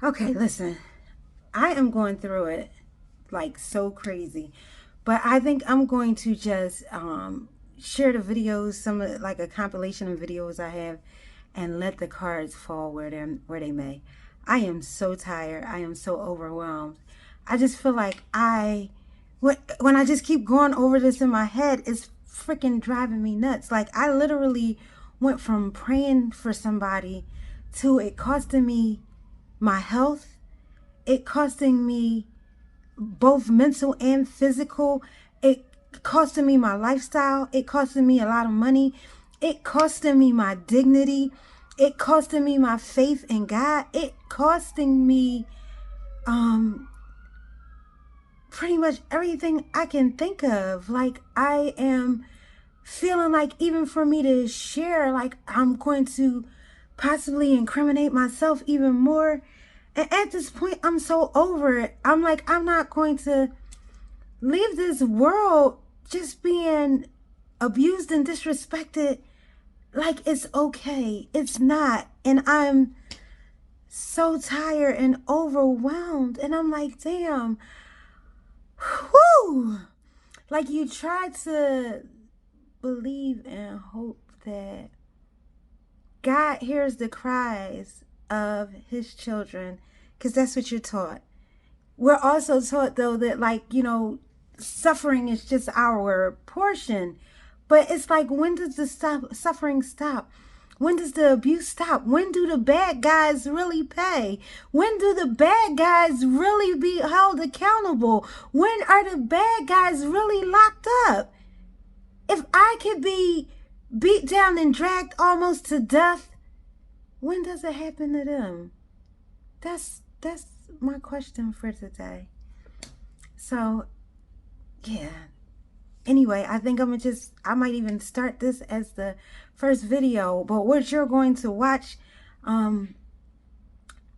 Okay, listen, I am going through it like so crazy, but I think I'm going to just share the videos, some of like a compilation of videos I have, and let the cards fall where they may. I am so tired. I am so overwhelmed. I just feel like when I just keep going over this in my head, it's freaking driving me nuts. Like I literally went from praying for somebody to it costing me my health, it costing me both mental and physical, it costing me my lifestyle, it costing me a lot of money, it costing me my dignity, it costing me my faith in God, it costing me um pretty much everything I can think of. Like I am feeling like even for me to share, like I'm going to possibly incriminate myself even more. And at this point, I'm so over it. I'm like, I'm not going to leave this world just being abused and disrespected like it's okay. It's not. And I'm so tired and overwhelmed. And I'm like, damn, whew. Like you try to believe and hope that God hears the cries of his children, because that's what you're taught. We're also taught, though, that, like, suffering is just our portion. But it's like, when does the suffering stop? When does the abuse stop? When do the bad guys really pay? When do the bad guys really be held accountable? When are the bad guys really locked up? If I could be beat down and dragged almost to death, when does it happen to them? That's my question for today. So, yeah. Anyway, I think I might even start this as the first video, but what you're going to watch, um,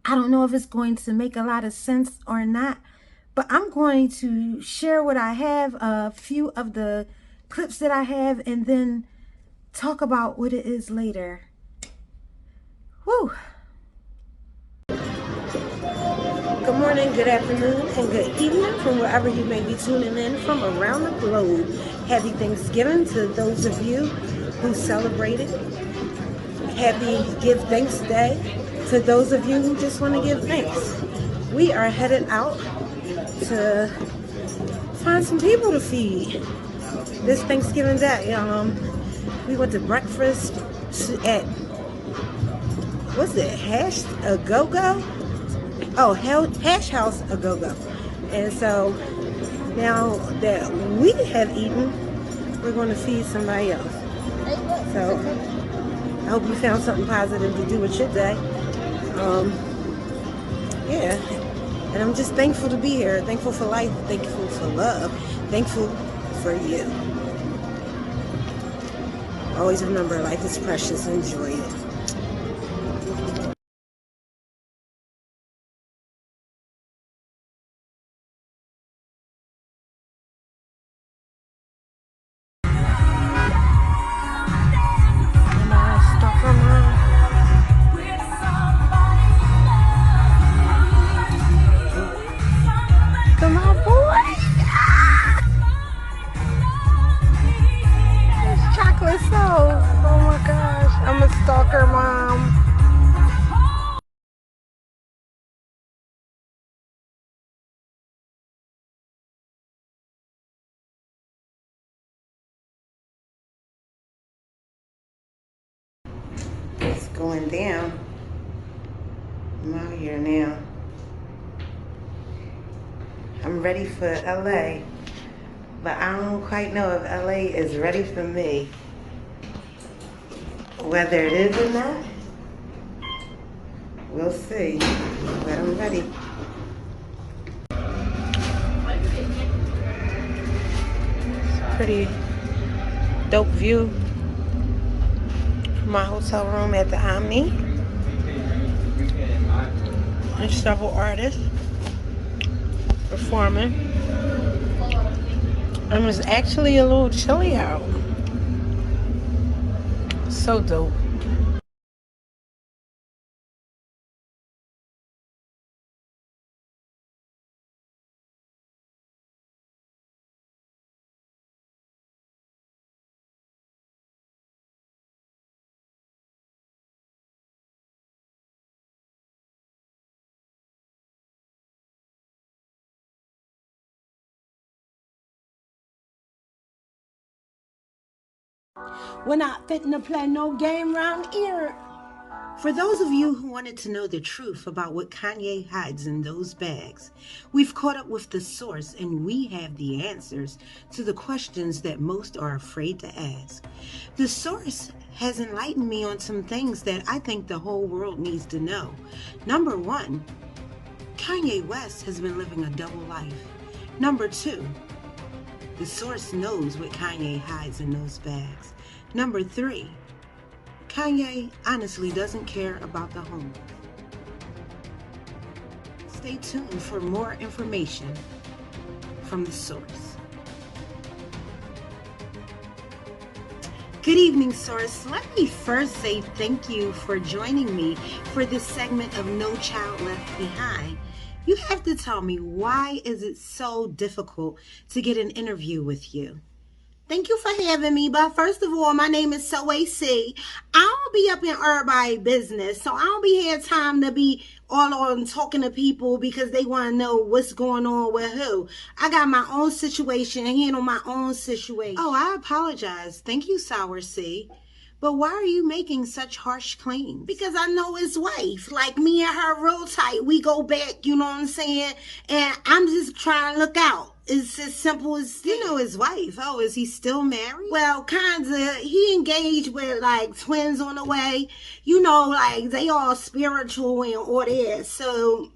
I don't know if it's going to make a lot of sense or not, but I'm going to share what I have, a few of the clips that I have, and then talk about what it is later. Woo! Good morning, good afternoon, and good evening from wherever you may be tuning in from around the globe. Happy Thanksgiving to those of you who celebrated. Happy Give Thanks Day to those of you who just want to give thanks. We are headed out to find some people to feed this Thanksgiving Day. We went to breakfast at, what's it, Hash a Go-Go? Oh, Hash House a Go-Go. And so now that we have eaten, we're going to feed somebody else. So I hope you found something positive to do with your day. Yeah, and I'm just thankful to be here. Thankful for life. Thankful for love. Thankful for you. Always remember, life is precious. Enjoy it. Come on, boy. It's chocolate soul. Oh my gosh. I'm a stalker mom. It's going down. I'm out here now. I'm ready for LA, but I don't quite know if LA is ready for me. Whether it is or not, we'll see. But I'm ready. Pretty dope view from my hotel room at the Omni. There's several artists performing. It was actually a little chilly out. So dope. We're not fitting to play no game round here. For those of you who wanted to know the truth about what Kanye hides in those bags, we've caught up with the source and we have the answers to the questions that most are afraid to ask. The source has enlightened me on some things that I think the whole world needs to know. Number one, Kanye West has been living a double life. Number two, the source knows what Kanye hides in those bags. Number three, Kanye honestly doesn't care about the homeless. Stay tuned for more information from the source. Good evening, Source. Let me first say thank you for joining me for this segment of No Child Left Behind. You have to tell me, why is it so difficult to get an interview with you? Thank you for having me, but first of all, my name is So AC. I don't be up in everybody's business, so I don't be here time to be all on talking to people because they want to know what's going on with who. I got my own situation and handle my own situation. Oh, I apologize. Thank you, Sour C. But why are you making such harsh claims? Because I know his wife. Like, me and her real tight. We go back, you know what I'm saying? And I'm just trying to look out. It's as simple as... You know his wife. Oh, is he still married? Well, kinda. He engaged with, like, twins on the way. You know, like, they all spiritual and all that. So,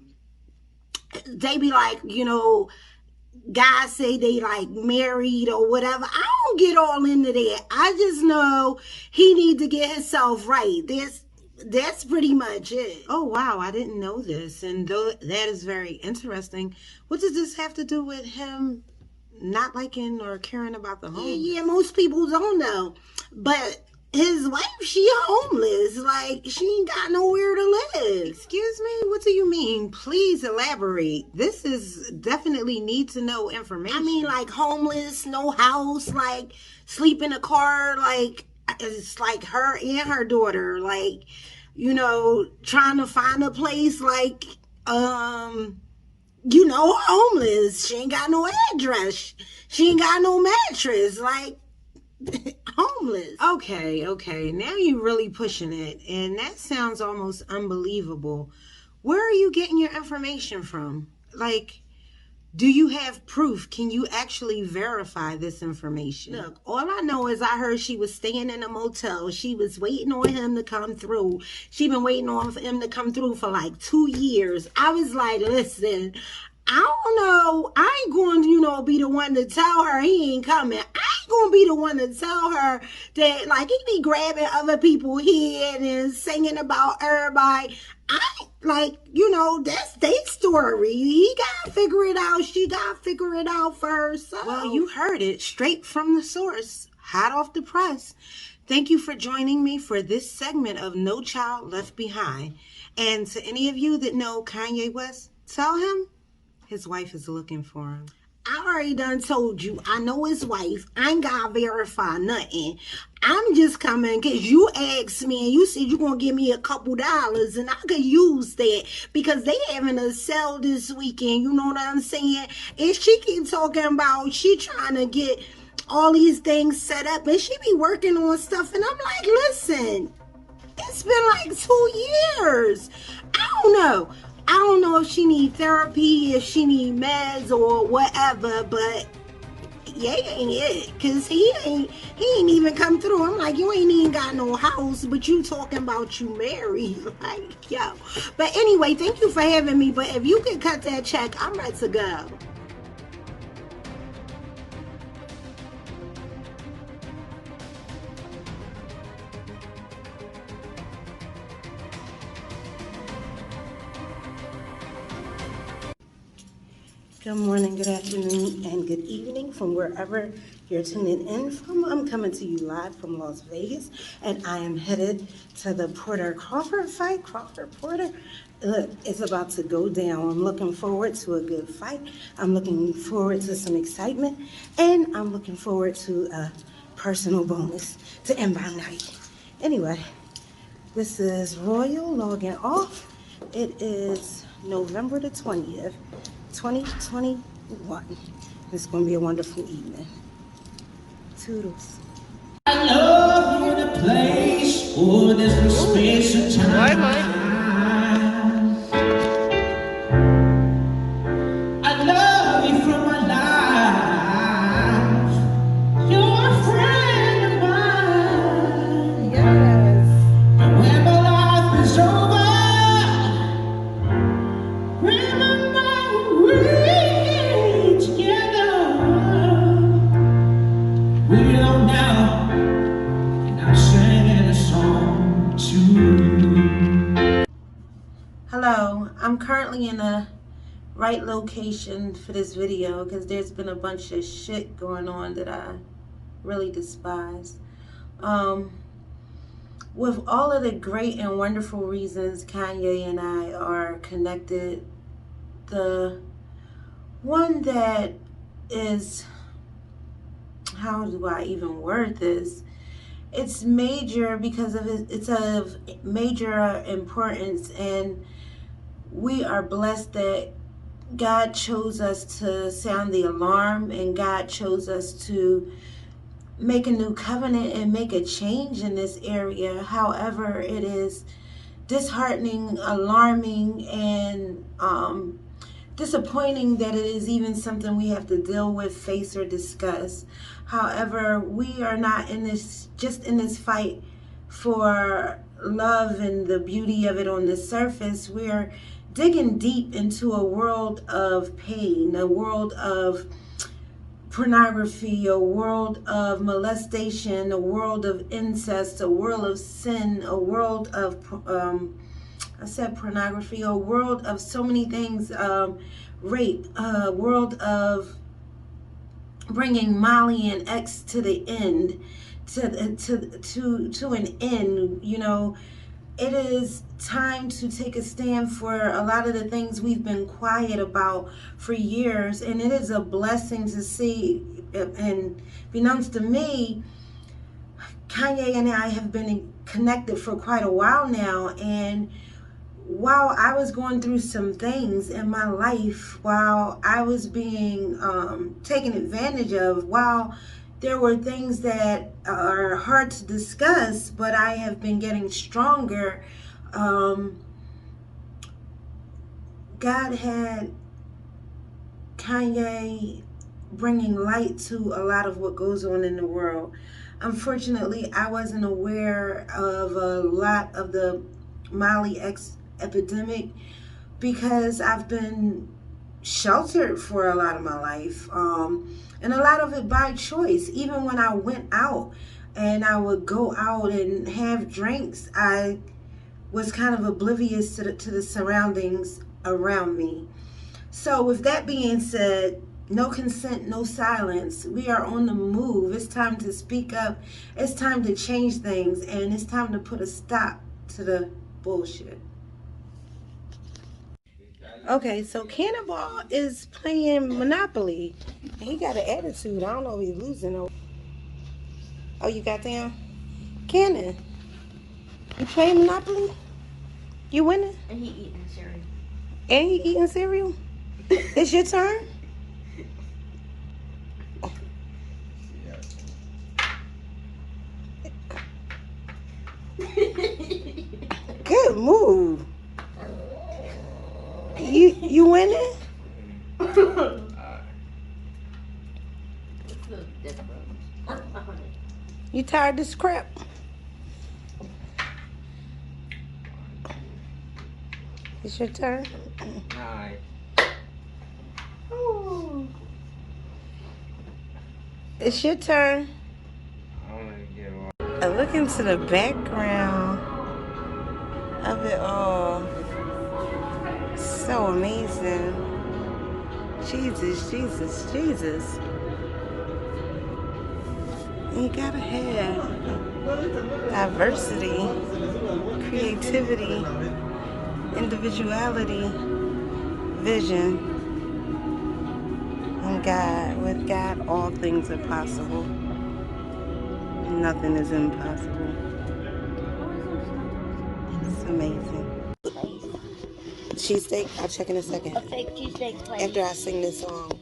they be like, you know... guys say they like married or whatever. I don't get all into that. I just know he need to get himself right. That's pretty much it. Oh wow, I didn't know this, and though that is very interesting. What does this have to do with him not liking or caring about the home? Yeah, most people don't know, but his wife, she homeless. Like, she ain't got nowhere to live. Excuse me? What do you mean? Please elaborate. This is definitely need to know information. I mean, like, homeless, no house, like, sleep in a car, like, it's like her and her daughter, like, you know, trying to find a place, like, you know, homeless. She ain't got no address. She ain't got no mattress. Like, homeless. Okay. Now you're really pushing it. And that sounds almost unbelievable. Where are you getting your information from? Like, do you have proof? Can you actually verify this information? Look, all I know is I heard she was staying in a motel. She was waiting on him to come through. She been waiting on him to come through for like 2 years. I was like, listen, I don't know. I ain't going to, you know, be the one to tell her he ain't coming. I ain't going to be the one to tell her that, like, he be grabbing other people's head and singing about everybody. Like, you know, that's their story. He got to figure it out. She got to figure it out for herself. Well, you heard it straight from the source, hot off the press. Thank you for joining me for this segment of No Child Left Behind. And to any of you that know Kanye West, tell him his wife is looking for him. I already done told you, I know his wife. I ain't gotta verify nothing. I'm just coming because you asked me and you said you're going to give me a couple dollars and I could use that because they having a sale this weekend. You know what I'm saying? And she keep talking about she trying to get all these things set up and she be working on stuff. And I'm like, listen, it's been like 2 years. I don't know if she need therapy, if she need meds or whatever, but yeah, ain't it? Cause he ain't even come through. I'm like, you ain't even got no house, but you talking about you married. Like, yo. But anyway, thank you for having me. But if you can cut that check, I'm ready to go. Good morning, good afternoon, and good evening from wherever you're tuning in from. I'm coming to you live from Las Vegas, and I am headed to the Porter-Crawford fight. Crawford-Porter, look, it's about to go down. I'm looking forward to a good fight. I'm looking forward to some excitement, and I'm looking forward to a personal bonus to end my night. Anyway, this is Royal logging off. It is November the 20th. 2021. It's going to be a wonderful evening. Toodles. I love place, or there's no space or time. I love you from my life. You're a friend of mine. Yes. And when my life is over, remember we together. We belong now, and I'm singing a song to you. Hello, I'm currently in the right location for this video because there's been a bunch of shit going on that I really despise. With all of the great and wonderful reasons Kanye and I are connected, the one that is, how do I even word this? It's major because of it's of major importance, and we are blessed that God chose us to sound the alarm, and God chose us to make a new covenant and make a change in this area. However, it is disheartening, alarming, and disappointing that it is even something we have to deal with, face, or discuss. However, we are not in this just in this fight for love and the beauty of it on the surface. We're digging deep into a world of pain, a world of pornography, a world of molestation, a world of incest, a world of sin, a world of I said pornography, a world of so many things, rape, a world of bringing Molly and X to the end, to an end. You know, it is time to take a stand for a lot of the things we've been quiet about for years, and it is a blessing to see. And beknownst to me, Kanye and I have been connected for quite a while now, and while I was going through some things in my life, while I was being taken advantage of, while there were things that are hard to discuss, but I have been getting stronger. God had Kanye bringing light to a lot of what goes on in the world. Unfortunately, I wasn't aware of a lot of the Molly X epidemic because I've been sheltered for a lot of my life, and a lot of it by choice. Even when I went out and I would go out and have drinks, I was kind of oblivious to the surroundings around me. So with that being said, no consent, no silence. We are on the move. It's time to speak up. It's time to change things, and it's time to put a stop to the bullshit. Okay, so Cannonball is playing Monopoly. He got an attitude. I don't know if he's losing or... Oh, you got them? Cannon, you playing Monopoly? You winning? And he eating cereal. And he eating cereal? It's your turn? Good move. You winning? You tired of this crap? It's your turn. Alright. It's your turn. I look into the background of it all. So amazing. Jesus, Jesus, Jesus. You gotta have diversity, creativity, individuality, vision, and God. With God, all things are possible. Nothing is impossible. It's amazing. Cheesesteak? I'll check in a second. A fake cheesesteak place. After I sing this song.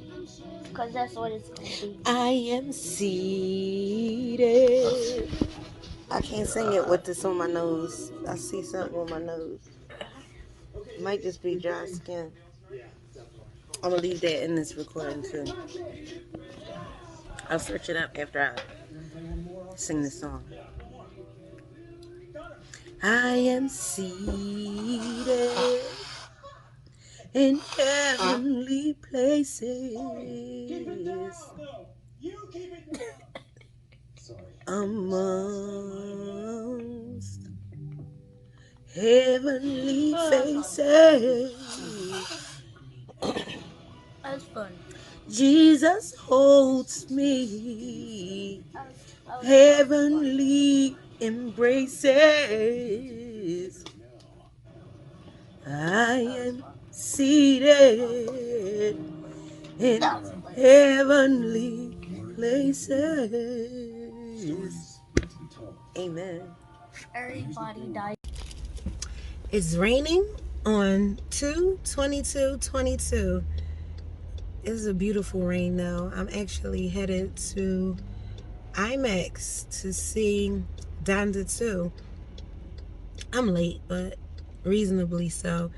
Because that's what it's going to be. I am seated I can't sing it with this on my nose. I see something on my nose. It might just be dry skin. I'm gonna leave that in this recording too. I'll search it up after I sing the song. I am seated in heavenly places amongst heavenly faces. That's fun. Jesus holds me, heavenly embraces. I am seated in heavenly places. Amen. Everybody died. It's raining on 2/22/22. It's a beautiful rain though. I'm actually headed to IMAX to see Donda 2. I'm late, but reasonably so.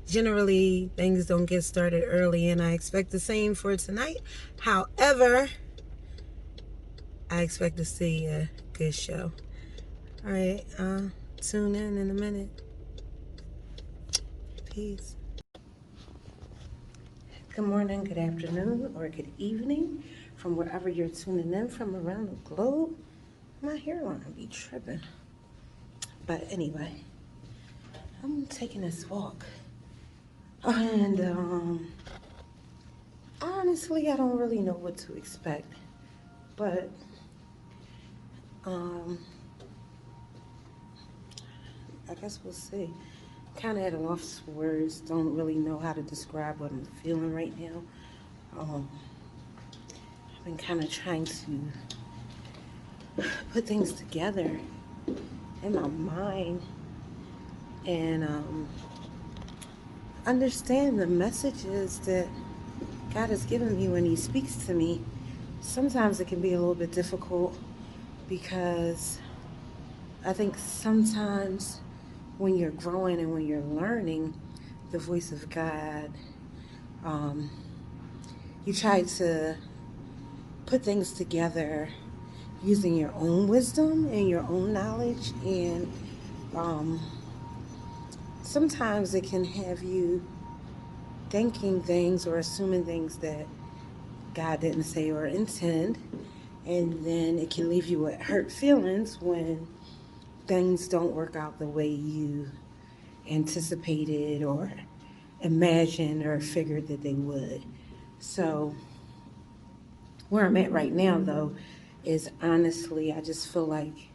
Generally, things don't get started early, and I expect the same for tonight. However, I expect to see a good show. All right, tune in a minute. Peace. Good morning, good afternoon, or good evening from wherever you're tuning in from around the globe. My hairline will be tripping. But anyway, I'm taking this walk. And honestly, I don't really know what to expect. But I guess we'll see. Kind of at a loss for words. Don't really know how to describe what I'm feeling right now. I've been kind of trying to put things together in my mind and understand the messages that God has given me when He speaks to me. Sometimes it can be a little bit difficult because I think sometimes when you're growing and when you're learning the voice of God, you try to put things together using your own wisdom and your own knowledge, and sometimes it can have you thinking things or assuming things that God didn't say or intend, and then it can leave you with hurt feelings when things don't work out the way you anticipated or imagined or figured that they would. So where I'm at right now, though, is honestly, I just feel like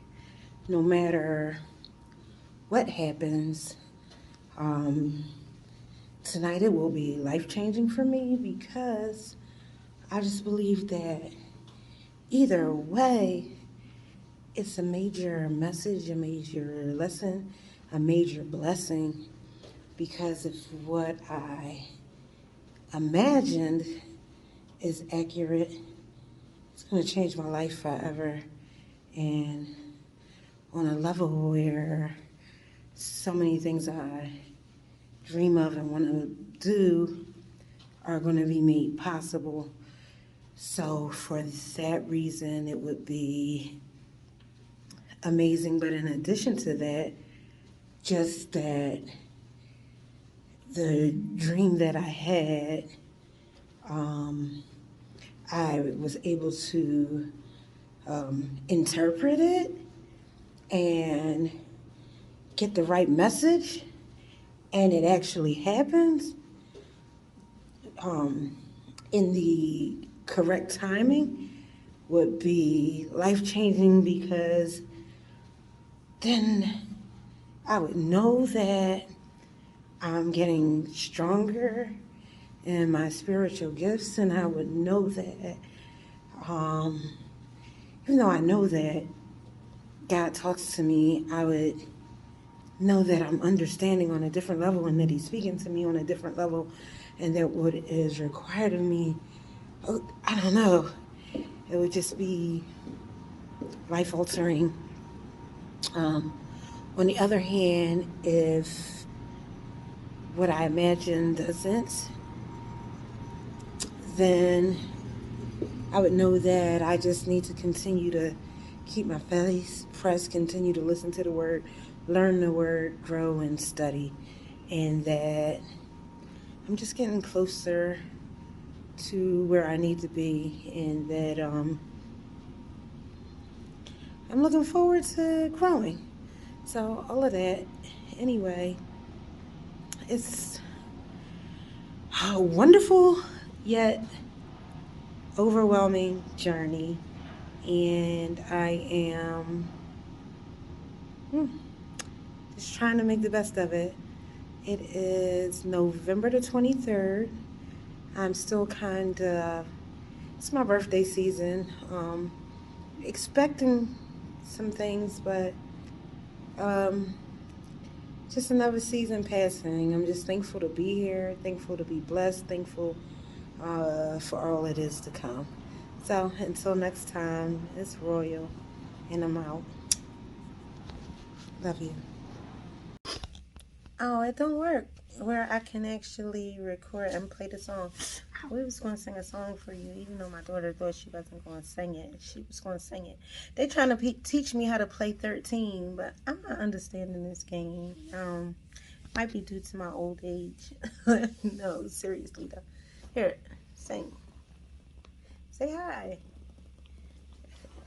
no matter what happens, tonight it will be life-changing for me because I just believe that either way, it's a major message, a major lesson, a major blessing, because if what I imagined is accurate, it's going to change my life forever. And on a level where so many things I dream of and want to do are going to be made possible. So for that reason, it would be amazing. But in addition to that, just that the dream that I had, I was able to interpret it and get the right message, and it actually happens in the correct timing, would be life-changing, because then I would know that I'm getting stronger in my spiritual gifts, and I would know that even though I know that God talks to me, I would know that I'm understanding on a different level and that He's speaking to me on a different level, and that what is required of me, I don't know, it would just be life altering. Um, on the other hand, if what I imagine doesn't, then I would know that I just need to continue to keep my face pressed, continue to listen to the word, learn the word, grow and study, and that I'm just getting closer to where I need to be, and that I'm looking forward to growing. So all of that, anyway, it's a wonderful yet overwhelming journey, and I am just trying to make the best of it. It is November the 23rd. I'm still kind of, it's my birthday season. Expecting some things, but um, just another season passing. I'm just thankful to be here, thankful to be blessed, thankful for all it is to come. So until next time, it's Royal, and I'm out. Love you. Oh, it don't work where I can actually record and play the song. We was going to sing a song for you, even though my daughter thought she wasn't going to sing it. She was going to sing it. They trying to teach me how to play 13, but I'm not understanding this game. Might be due to my old age. No, seriously though. Here, sing. Say hi.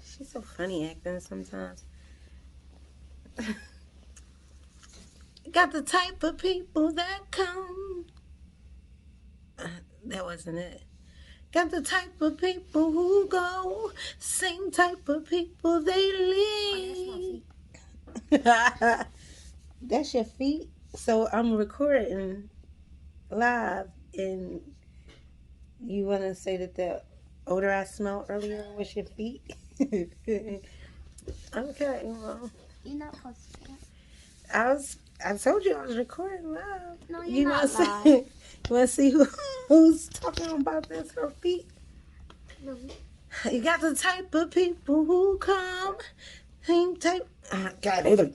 She's so funny acting sometimes. Got the type of people that come. That wasn't it. Got the type of people who go, same type of people they leave. That's your feet. So I'm recording live, and you want to say that the odor I smelled earlier was your feet? Okay, well, You're not supposed to do I told you I was recording live. that. No, You you're want not to see? live. You want to see who's talking about this? Her feet. No. You got the type of people who come, same type. God, hold.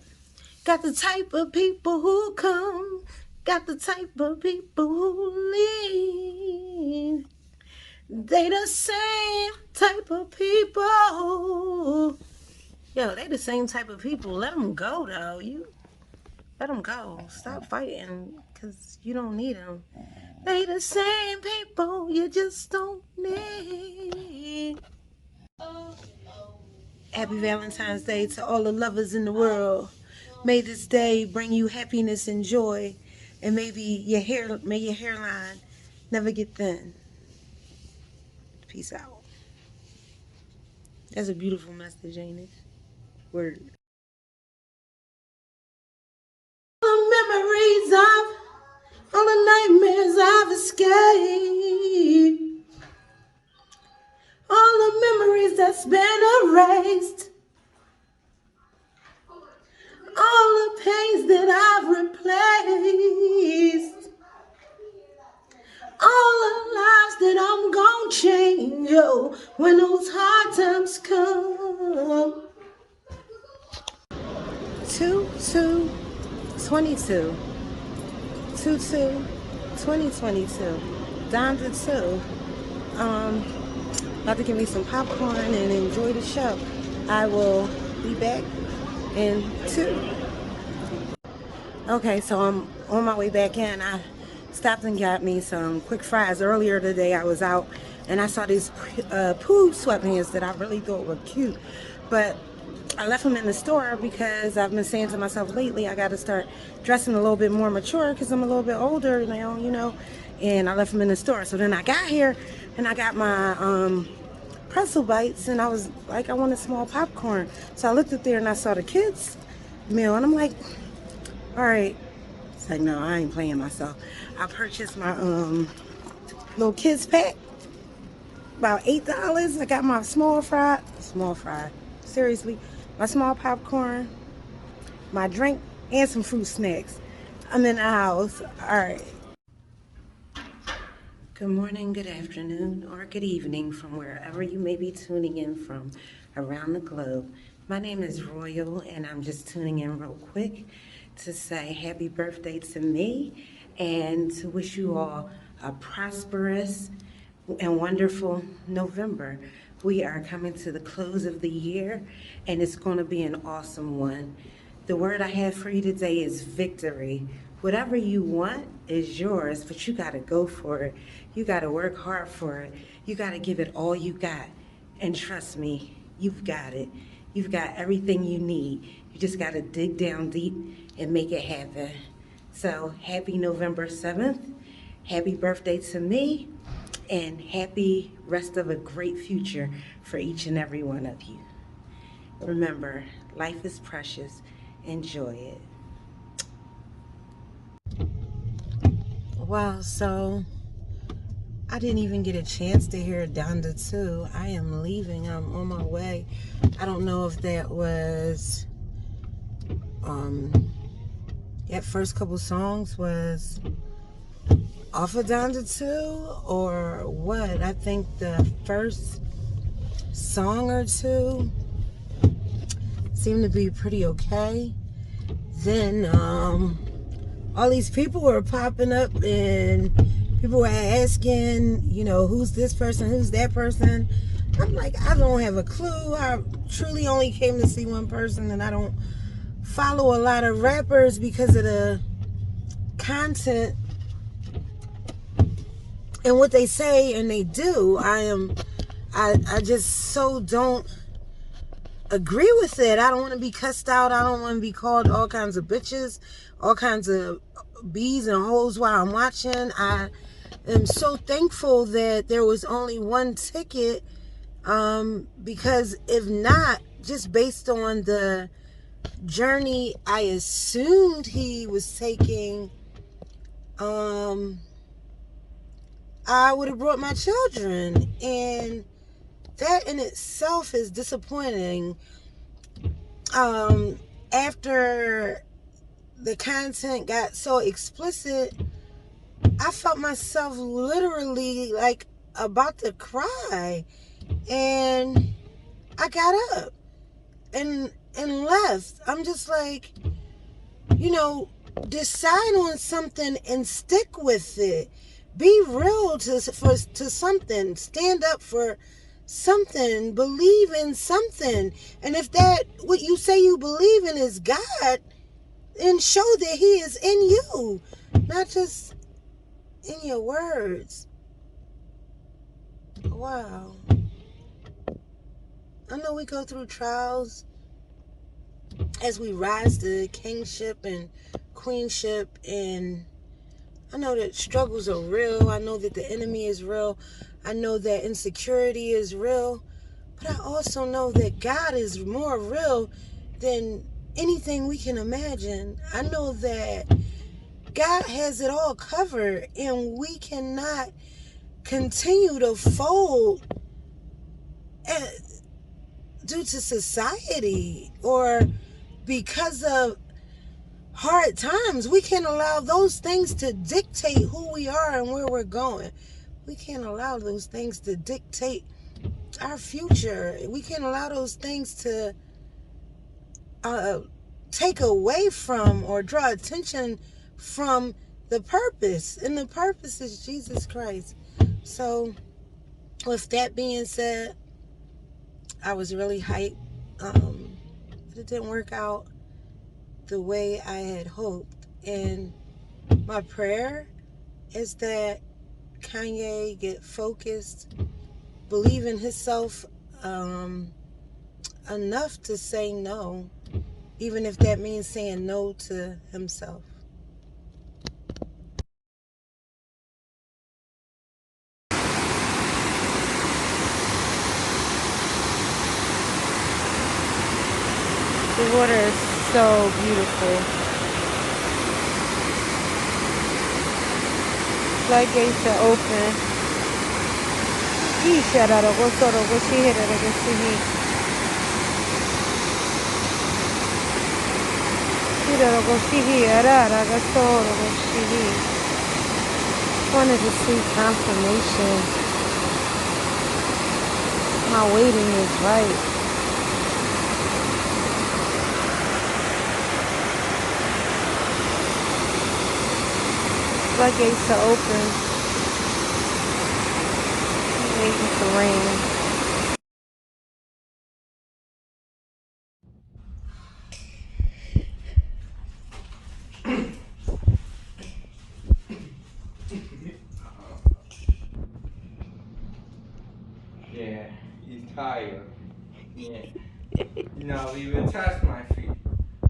Got the type of people who come, got the type of people who leave. They the same type of people. Yo, they the same type of people. Let them go, though. You let them go. Stop fighting, because you don't need them. They the same people you just don't need. Happy Valentine's Day to all the lovers in the world. May this day bring you happiness and joy, and may your hairline never get thin. Peace out. That's a beautiful message, ain't it? Word. All the memories all the nightmares I've escaped, all the memories that's been erased, all the pains that I've replaced, all the lives that I'm gonna change, oh, when those hard times come. 2222 22 2022 down to 2. About to give me some popcorn and enjoy the show. I will be back in 2. Okay, so I'm on my way back in. I stopped and got me some quick fries. Earlier today I was out and I saw these poo sweatpants that I really thought were cute. But I left them in the store because I've been saying to myself lately I got to start dressing a little bit more mature because I'm a little bit older now, you know. And I left them in the store. So then I got here and I got my pretzel bites and I was like, I want a small popcorn. So I looked up there and I saw the kids meal and I'm like, all right. It's like, no, I ain't playing myself. I purchased my little kids pack, about $8. I got my small fry, seriously, my small popcorn, my drink, and some fruit snacks. I'm in the house. All right. Good morning, good afternoon, or good evening from wherever you may be tuning in from around the globe. My name is Royal, and I'm just tuning in real quick to say happy birthday to me and to wish you all a prosperous and wonderful November. We are coming to the close of the year, and it's going to be an awesome one. The word I have for you today is victory. Whatever you want is yours, but you got to go for it. You got to work hard for it. You got to give it all you got. And trust me, you've got it. You've got everything you need. You just got to dig down deep and make it happen. So, happy November 7th. Happy birthday to me. And happy rest of a great future for each and every one of you. Remember, life is precious. Enjoy it. Wow, so I didn't even get a chance to hear Donda 2. I am leaving. I'm on my way. I don't know if that was that first couple songs was off of Donda 2 or what. I think the first song or two seemed to be pretty okay. Then all these people were popping up and people were asking, who's this person, who's that person. I'm like, I don't have a clue. I truly only came to see one person, and I don't follow a lot of rappers because of the content and what they say and they do. I just so don't agree with it. I don't want to be cussed out. I don't want to be called all kinds of bitches, all kinds of bees and hoes while I'm watching. I am so thankful that there was only one ticket, because if not, just based on the journey I assumed he was taking, I would have brought my children, and that in itself is disappointing. After the content got so explicit, I felt myself literally like about to cry, and I got up and left. I'm just like, decide on something and stick with it. Be real to something. Stand up for something. Believe in something. And if that what you say you believe in is God, then show that He is in you, not just in your words. Wow. I know we go through trials as we rise to kingship and queenship, and I know that struggles are real. I know that the enemy is real. I know that insecurity is real. But I also know that God is more real than anything we can imagine. I know that God has it all covered, and we cannot continue to fold due to society or because of hard times. We can't allow those things to dictate who we are and where we're going. We can't allow those things to dictate our future. We can't allow those things to take away from or draw attention from the purpose. And the purpose is Jesus Christ. So, with that being said, I was really hyped. But it didn't work out the way I had hoped. And my prayer is that Kanye get focused, believe in himself enough to say no, even if that means saying no to himself. The water is so beautiful. Floodgates are open. Wanted to see confirmation. My waiting is right. floodgates to open. Waiting for rain. Yeah, he's tired. Yeah. You know, he even touched my feet.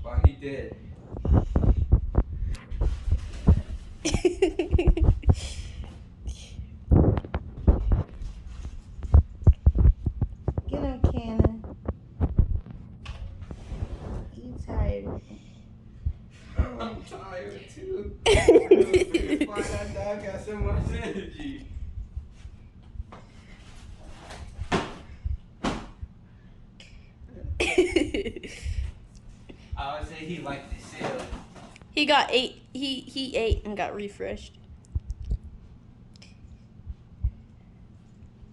But he did. Get him, Cannon. He's tired. I'm tired too. I never figured why that dog got so much energy. I would say he liked the ceiling. He got ate. He ate and got refreshed.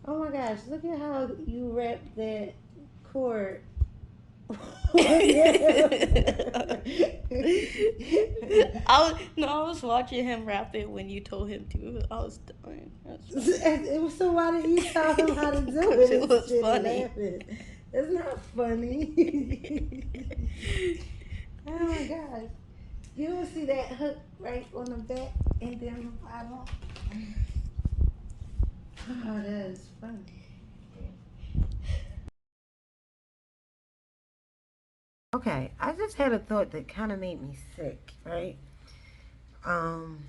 Oh my gosh, look at how you wrap that cord. I was watching him rap it when you told him to. I was dying. So why didn't you tell him how to do it? It was Instead of funny. laughing? It's not funny. Oh my gosh. You don't see that hook right on the back and then on the bottom? Oh, that is funny. Okay, I just had a thought that kind of made me sick, right? Um,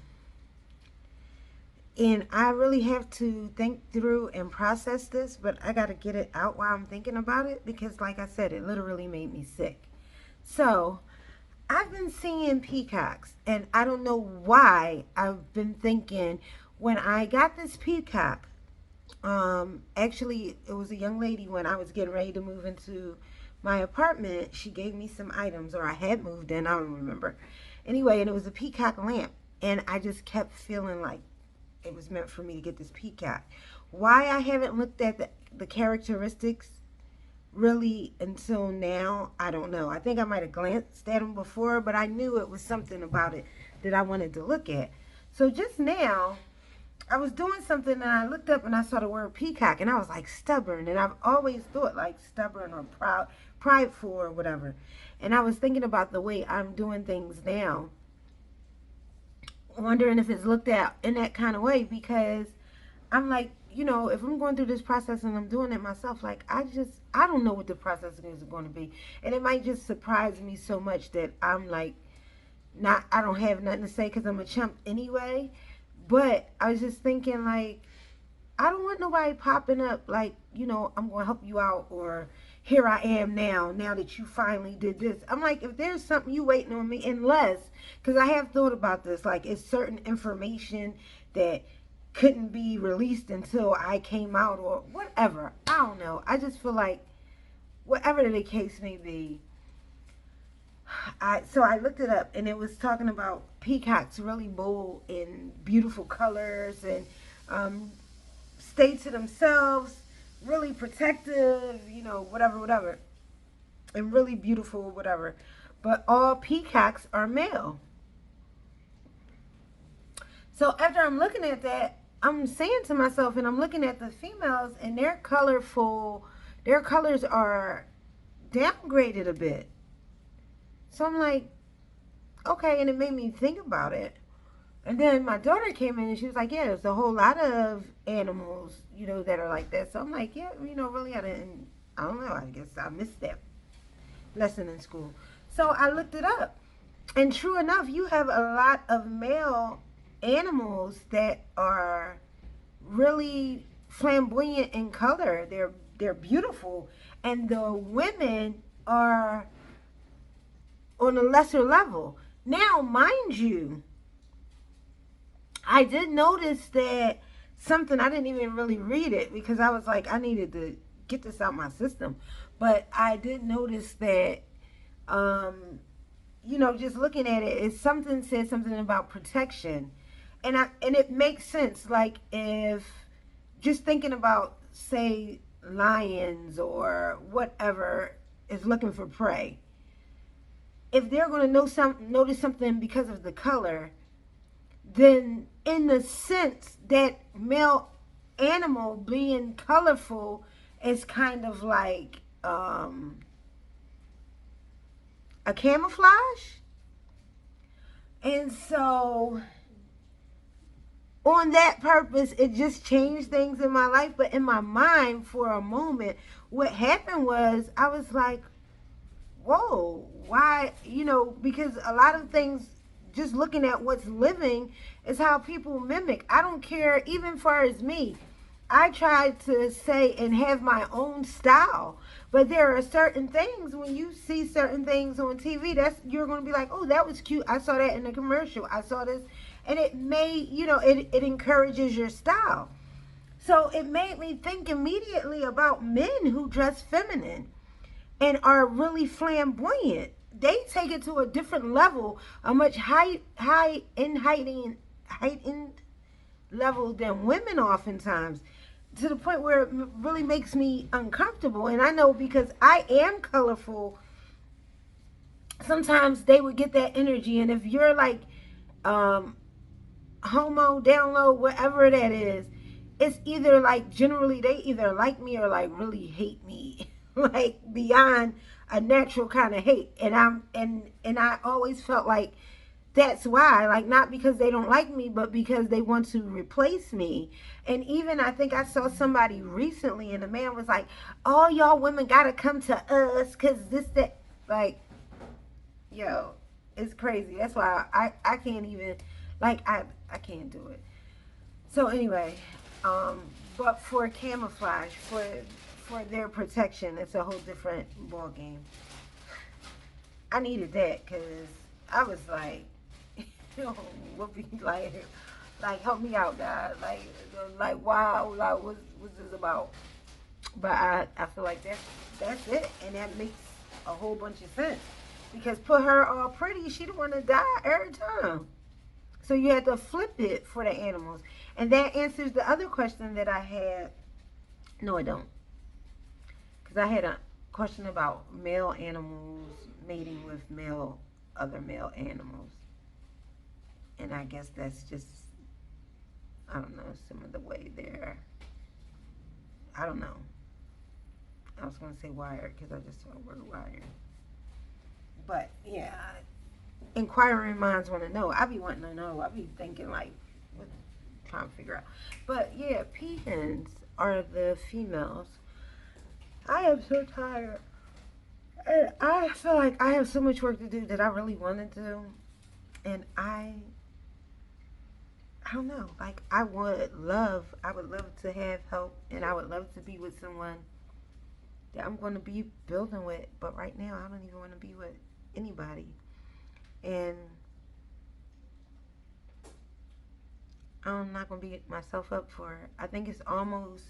and I really have to think through and process this, but I got to get it out while I'm thinking about it because, like I said, it literally made me sick. So, I've been seeing peacocks, and I don't know why I've been thinking when I got this peacock. Actually, it was a young lady when I was getting ready to move into my apartment. She gave me some items, or I had moved in. I don't remember. Anyway, and it was a peacock lamp, and I just kept feeling like it was meant for me to get this peacock. Why I haven't looked at the characteristics really until now, I don't know. I think I might have glanced at them before, but I knew it was something about it that I wanted to look at. So just now, I was doing something and I looked up and I saw the word peacock and I was like stubborn, and I've always thought like stubborn or prideful or whatever. And I was thinking about the way I'm doing things now, wondering if it's looked at in that kind of way because I'm like, if I'm going through this process and I'm doing it myself, like I don't know what the process is going to be, and it might just surprise me so much that I'm like, not, I don't have nothing to say because I'm a chump anyway. But I was just thinking like, I don't want nobody popping up like, I'm going to help you out, or here I am now that you finally did this. I'm like, if there's something you waiting on me, unless, because I have thought about this, like it's certain information that couldn't be released until I came out or whatever. I don't know. I just feel like whatever the case may be, I looked it up and it was talking about peacocks really bold in beautiful colors and um, stay to themselves, really protective, whatever, and really beautiful, whatever. But all peacocks are male. So after I'm looking at that, I'm saying to myself, and I'm looking at the females, and they're colorful. Their colors are downgraded a bit. So I'm like, okay, and it made me think about it. And then my daughter came in and she was like, yeah, there's a whole lot of animals, that are like that. So I'm like, yeah, really, I don't know, I guess I missed that lesson in school. So I looked it up. And true enough, you have a lot of male animals that are really flamboyant in color. They're beautiful. And the women are on a lesser level. Now, mind you, I did notice that something, I didn't even really read it because I was like, I needed to get this out my system. But I did notice that, just looking at it, something said something about protection. And it makes sense. Like if just thinking about, say, lions or whatever is looking for prey, if they're going to notice something because of the color, then in the sense that male animal being colorful is kind of like a camouflage. And so, on that purpose, it just changed things in my life. But in my mind, for a moment, what happened was I was like, whoa, why? Because a lot of things, just looking at what's living, is how people mimic. I don't care, even far as me. I try to say and have my own style, but there are certain things when you see certain things on TV, that's you're going to be like, oh, that was cute. I saw that in a commercial. I saw this, and it may, it encourages your style. So it made me think immediately about men who dress feminine and are really flamboyant. They take it to a different level, a much heightened level than women oftentimes, to the point where it really makes me uncomfortable. And I know because I am colorful, sometimes they would get that energy. And if you're like um, homo, down low, whatever that is, it's either like generally they either like me or like really hate me, like beyond a natural kind of hate. And I always felt like that's why, like, not because they don't like me, but because they want to replace me. And even I think I saw somebody recently, and the man was like, all y'all women gotta come to us because this that, like, yo, it's crazy. That's why I can't even, like, I can't do it. So anyway, um but for camouflage, for their protection, it's a whole different ball game. I needed that because I was like, what be like help me out, God, like wow, like what's this about? But I feel like that's it, and that makes a whole bunch of sense because put her all pretty, she don't want to die every time. So you had to flip it for the animals, and that answers the other question that I had. No, I don't, because I had a question about male animals mating with other male animals, and I guess that's just, I don't know, some of the way they're, I don't know. I was gonna say wired because I just saw the word wired, but yeah, inquiring minds want to know. I be wanting to know. I be thinking like, what, trying to figure out. But yeah, peahens are the females. I am so tired. And I feel like I have so much work to do that I really want to do, and I don't know. Like I would love to have help, and I would love to be with someone that I'm going to be building with. But right now, I don't even want to be with anybody, and I'm not going to beat myself up for it. I think it's almost.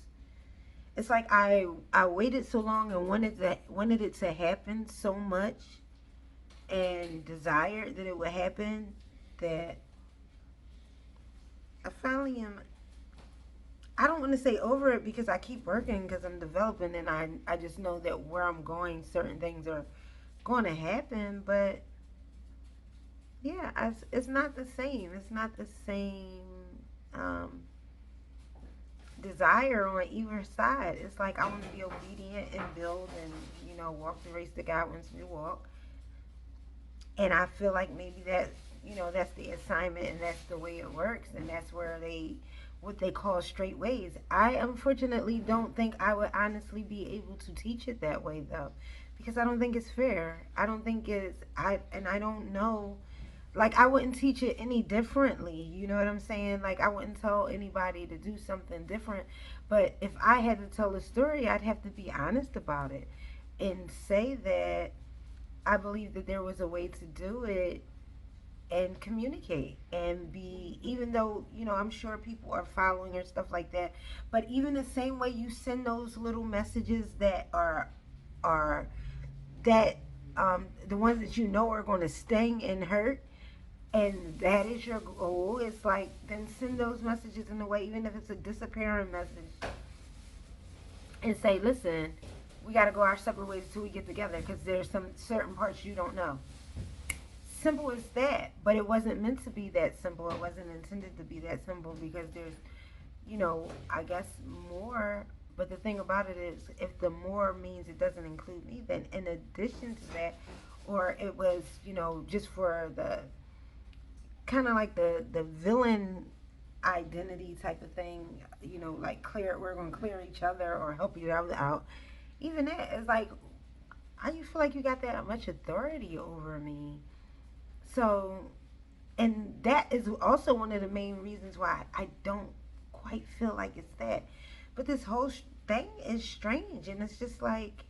It's like I waited so long and wanted it to happen so much, and desired that it would happen, that I finally am. I don't want to say over it because I keep working because I'm developing, and I just know that where I'm going, certain things are going to happen. But yeah, it's not the same. It's not the same um, desire on either side. It's like I want to be obedient and build and walk the race that God wants me to walk. And I feel like maybe that's the assignment and that's the way it works, and that's where they what they call straight ways. I unfortunately don't think I would honestly be able to teach it that way though, because I don't think it's fair. I don't think it's I don't know, like I wouldn't teach it any differently. You know what I'm saying? Like I wouldn't tell anybody to do something different. But if I had to tell a story, I'd have to be honest about it and say that I believe that there was a way to do it and communicate and be, even though I'm sure people are following or stuff like that, but even the same way you send those little messages that are that the ones that are going to sting and hurt, and that is your goal, it's like then send those messages in a way, even if it's a disappearing message, and say, listen, we got to go our separate ways until we get together because there's some certain parts you don't know. simple as that, but it wasn't meant to be that simple. It wasn't intended to be that simple because there's, I guess more. But the thing about it is, if the more means it doesn't include me, then in addition to that, or it was, just for the kind of like the villain identity type of thing, like we're gonna clear each other or help each other out. Even that is like, how you feel like you got that much authority over me? So, and that is also one of the main reasons why I don't quite feel like it's that. But this whole thing is strange, and it's just like,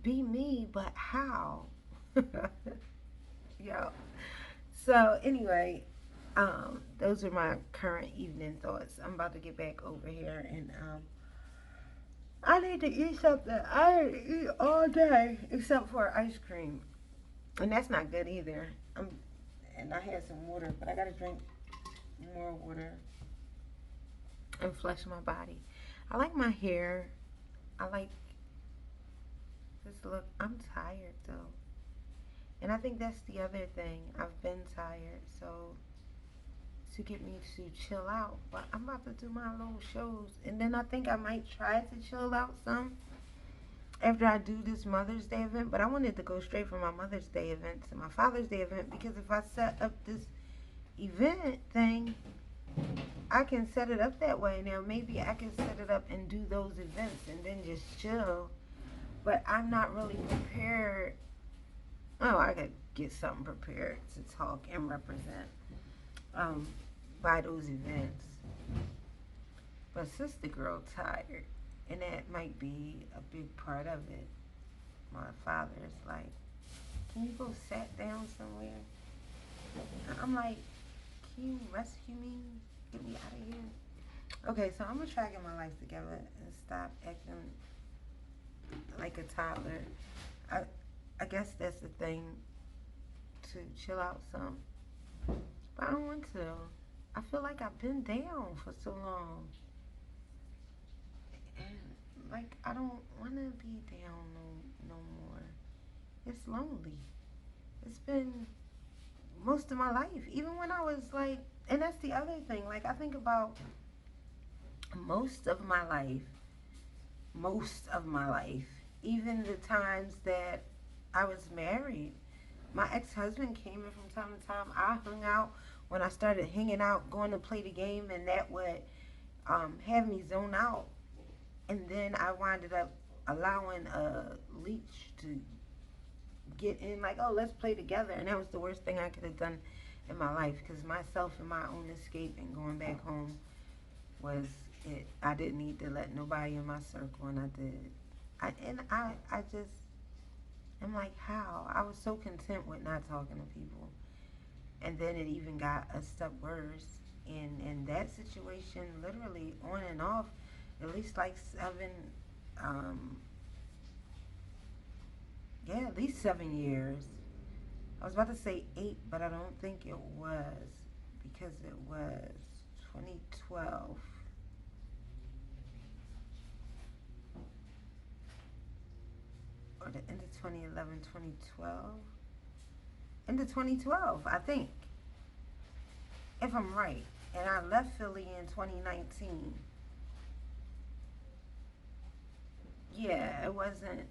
be me, but how? Yo. So anyway, those are my current evening thoughts. I'm about to get back over here, and I need to eat something. I didn't eat all day except for ice cream, and that's not good either. And I had some water, but I gotta drink more water and flush my body. I like my hair. I like this look. I'm tired though, and I think that's the other thing. I've been tired, so to get me to chill out. But I'm about to do my little shows, and then I think I might try to chill out some after I do this Mother's Day event. But I wanted to go straight from my Mother's Day event to my Father's Day event because if I set up this event thing, I can set it up that way. Now maybe I can set it up and do those events and then just chill. But I'm not really prepared. Oh, I could get something prepared to talk and represent um, by those events. But sister girl tired, and that might be a big part of it. My father is like, "Can you go sit down somewhere?" I'm like, "Can you rescue me? Get me out of here." Okay, so I'm gonna try to get my life together and stop acting like a toddler. I I guess that's the thing, to chill out some. But I don't want to. I feel like I've been down for so long. And like I don't wanna be down no more. It's lonely. It's been most of my life. Even when I was like, and that's the other thing, like I think about most of my life, most of my life, even the times that I was married. My ex-husband came in from time to time. I hung out when I started hanging out, going to play the game, and that would have me zone out. And then I winded up allowing a leech to get in, like, oh, let's play together. And that was the worst thing I could have done in my life because myself and my own escape and going back home was it. I didn't need to let nobody in my circle, and I did. I just am like, how? I was so content with not talking to people. And then it even got a step worse. And in that situation, literally on and off, at least like um, yeah, at least 7 years. I was about to say 8, but I don't think it was because it was 2012 or the end of 2011, 2012. End of 2012, I think, if I'm right. And I left Philly in 2019. Yeah, it wasn't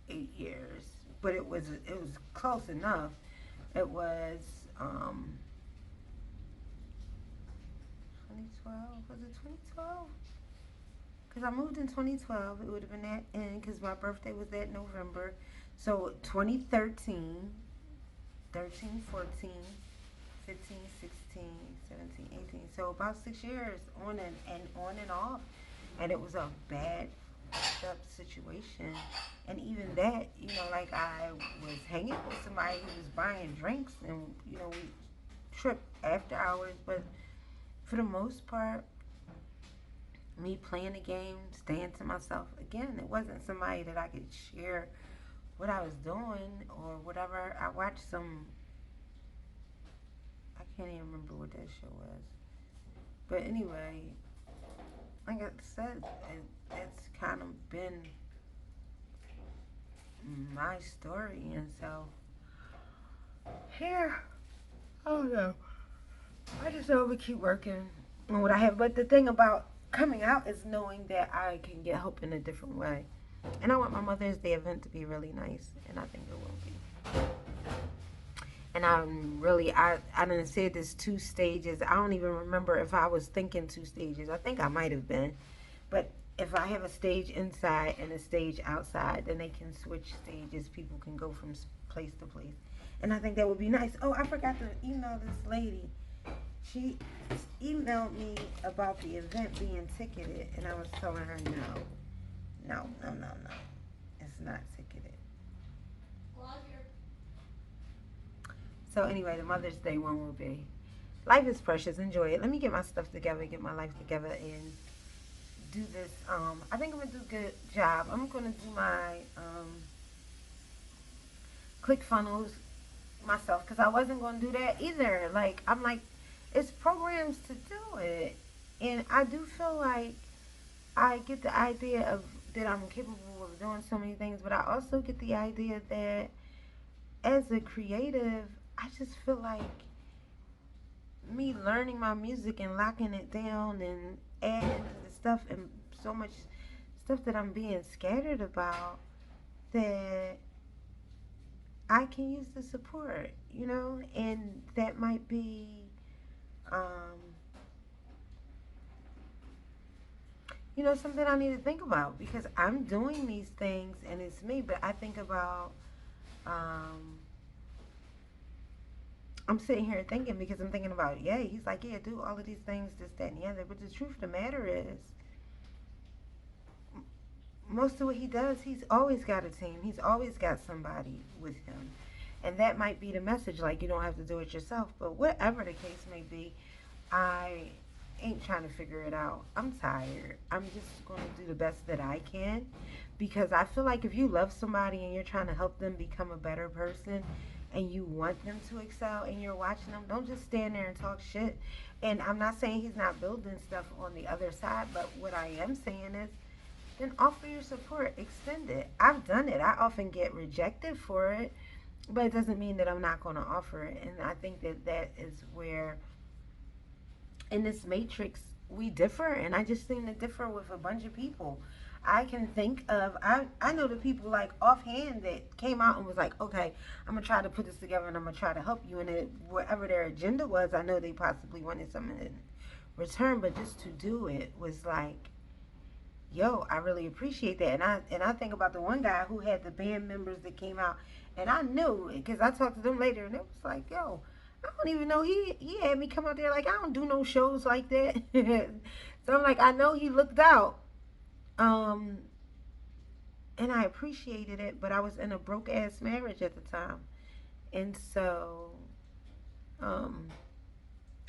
8 years, but it was close enough. It was 2012. Was it 2012? Because I moved in 2012. It would have been that end because my birthday was that November. So 2013, 13, 14, 15, 16, 17, 18. So about 6 years and on and off. And it was a bad up situation. And even that, like I was hanging with somebody who was buying drinks and, we tripped after hours. But for the most part, me playing the game, staying to myself. Again, it wasn't somebody that I could share what I was doing or whatever. I watched I can't even remember what that show was. But anyway, like I said, it's kind of been my story. And so here, I don't know. I just know we keep working on what I have. But the thing about coming out is knowing that I can get help in a different way. And I want my Mother's Day event to be really nice, and I think it will be. And I done said this 2 stages. I don't even remember if I was thinking 2 stages. I think I might have been. But if I have a stage inside and a stage outside, then they can switch stages. People can go from place to place. And I think that would be nice. Oh, I forgot to email this lady. She emailed me about the event being ticketed, and I was telling her no. It's not ticketed. So anyway, the Mother's Day one will be. Life is precious. Enjoy it. Let me get my stuff together, get my life together, and do this. I think I'm gonna do a good job. I'm gonna do my click funnels myself because I wasn't gonna do that either. Like I'm like, it's programs to do it, and I do feel like I get the idea of that I'm capable of doing so many things, but I also get the idea that as a creative, I just feel like me learning my music and locking it down and adding to the stuff and so much stuff that I'm being scattered about that I can use the support, and that might be, um, something I need to think about because I'm doing these things and it's me, but I think about, um, I'm sitting here thinking because I'm thinking about, yeah, he's like, yeah, do all of these things, this, that, and the other. But the truth of the matter is, most of what he does, he's always got a team. He's always got somebody with him. And that might be the message, like, you don't have to do it yourself. But whatever the case may be, I ain't trying to figure it out. I'm tired. I'm just going to do the best that I can because I feel like if you love somebody and you're trying to help them become a better person and you want them to excel and you're watching them, don't just stand there and talk shit. And I'm not saying he's not building stuff on the other side, but what I am saying is then offer your support, extend it. I've done it. I often get rejected for it, but it doesn't mean that I'm not going to offer it. And I think that that is where in this matrix we differ, and I just seem to differ with a bunch of people. I can think of I know the people like offhand that came out and was like, okay, I'm gonna try to put this together and I'm gonna try to help you, and it, whatever their agenda was, I know they possibly wanted something in return, but just to do it was like, yo, I really appreciate that. And I think about the one guy who had the band members that came out, and I knew because I talked to them later, and it was like, yo, I don't even know he had me come out there like I don't do no shows like that. So I'm like, I know he looked out, um, and I appreciated it, but I was in a broke ass marriage at the time, and so um,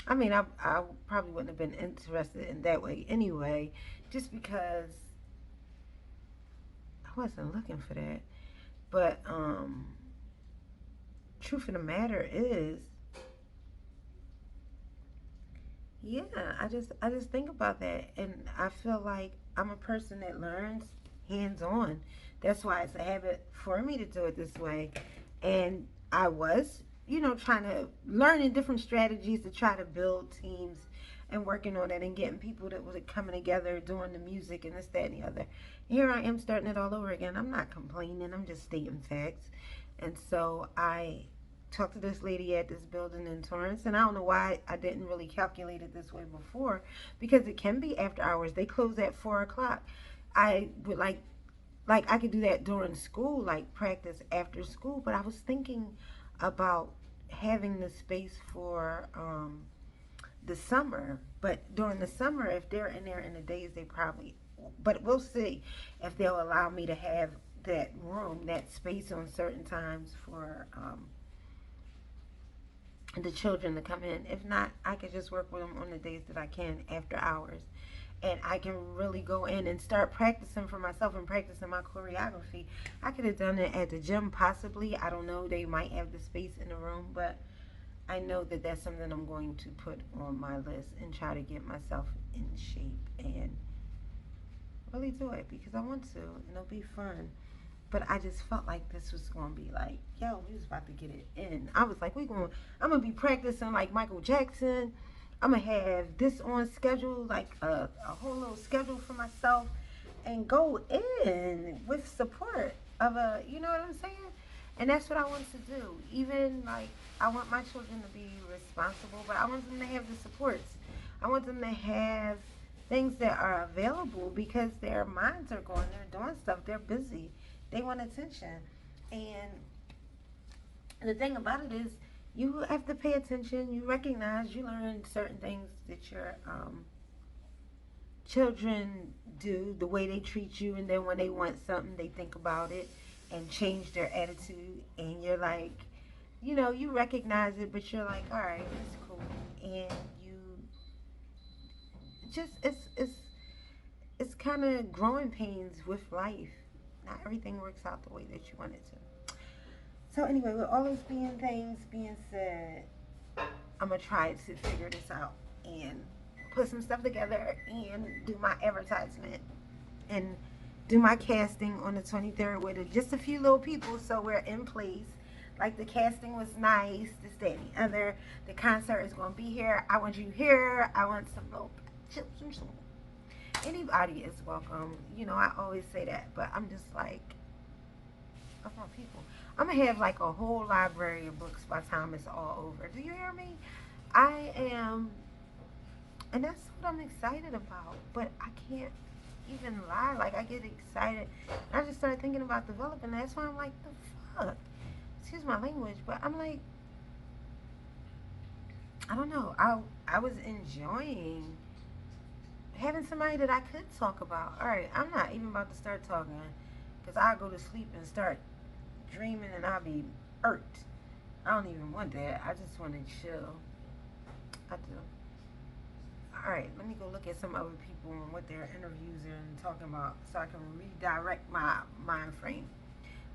I mean, I probably wouldn't have been interested in that way anyway, just because I wasn't looking for that. But truth of the matter is, yeah, I just think about that, and I feel like I'm a person that learns hands on. That's why it's a habit for me to do it this way. And I was, trying to learn in different strategies to try to build teams and working on it and getting people that was coming together doing the music and this, that, and the other. Here I am starting it all over again. I'm not complaining. I'm just stating facts. And so I talked to this lady at this building in Torrance, and I don't know why I didn't really calculate it this way before, because it can be after hours. They close at 4 o'clock. I would like I could do that during school, like practice after school. But I was thinking about having the space for the summer. But during the summer, if they're in there in the days, they probably. But we'll see if they'll allow me to have that room, that space on certain times for the children to come in. If not, I could just work with them on the days that I can after hours. And I can really go in and start practicing for myself and practicing my choreography. I could have done it at the gym possibly. I don't know. They might have the space in the room, but I know that that's something I'm going to put on my list and try to get myself in shape and really do it because I want to, and it'll be fun. But I just felt like this was gonna be like, yo, we was about to get it in. I was like, I'm gonna be practicing like Michael Jackson. I'm gonna have this on schedule, like a whole little schedule for myself, and go in with support of a, you know what I'm saying? And that's what I want to do. Even like, I want my children to be responsible, but I want them to have the supports. I want them to have things that are available because their minds are going, they're doing stuff, they're busy, they want attention. And the thing about it is, you have to pay attention, you recognize, you learn certain things that your children do, the way they treat you, and then when they want something, they think about it and change their attitude. And you're like, you know, you recognize it, but you're like, all right, it's cool. And you just, it's kind of growing pains with life. Not everything works out the way that you want it to. So anyway, with all those things being said, I'm gonna try to figure this out and put some stuff together and do my advertisement and do my casting on the 23rd with just a few little people, so we're in place. Like, the casting was nice, this, that, and the other. The concert is gonna be here. I want you here. I want some little chips and some. Anybody is welcome. You know, I always say that, but I'm just like, of my people. I'm gonna have like a whole library of books by the time it's all over. Do you hear me? I am, and that's what I'm excited about. But I can't even lie. Like, I get excited. I just started thinking about developing. That's why I'm like, the fuck. Excuse my language, but I'm like, I don't know. I was enjoying having somebody that I could talk about. All right, I'm not even about to start talking because I go to sleep and start dreaming and I'll be irked. I don't even want that. I just want to chill. I do. All right, let me go look at some other people and what their interviews are talking about so I can redirect my mind frame.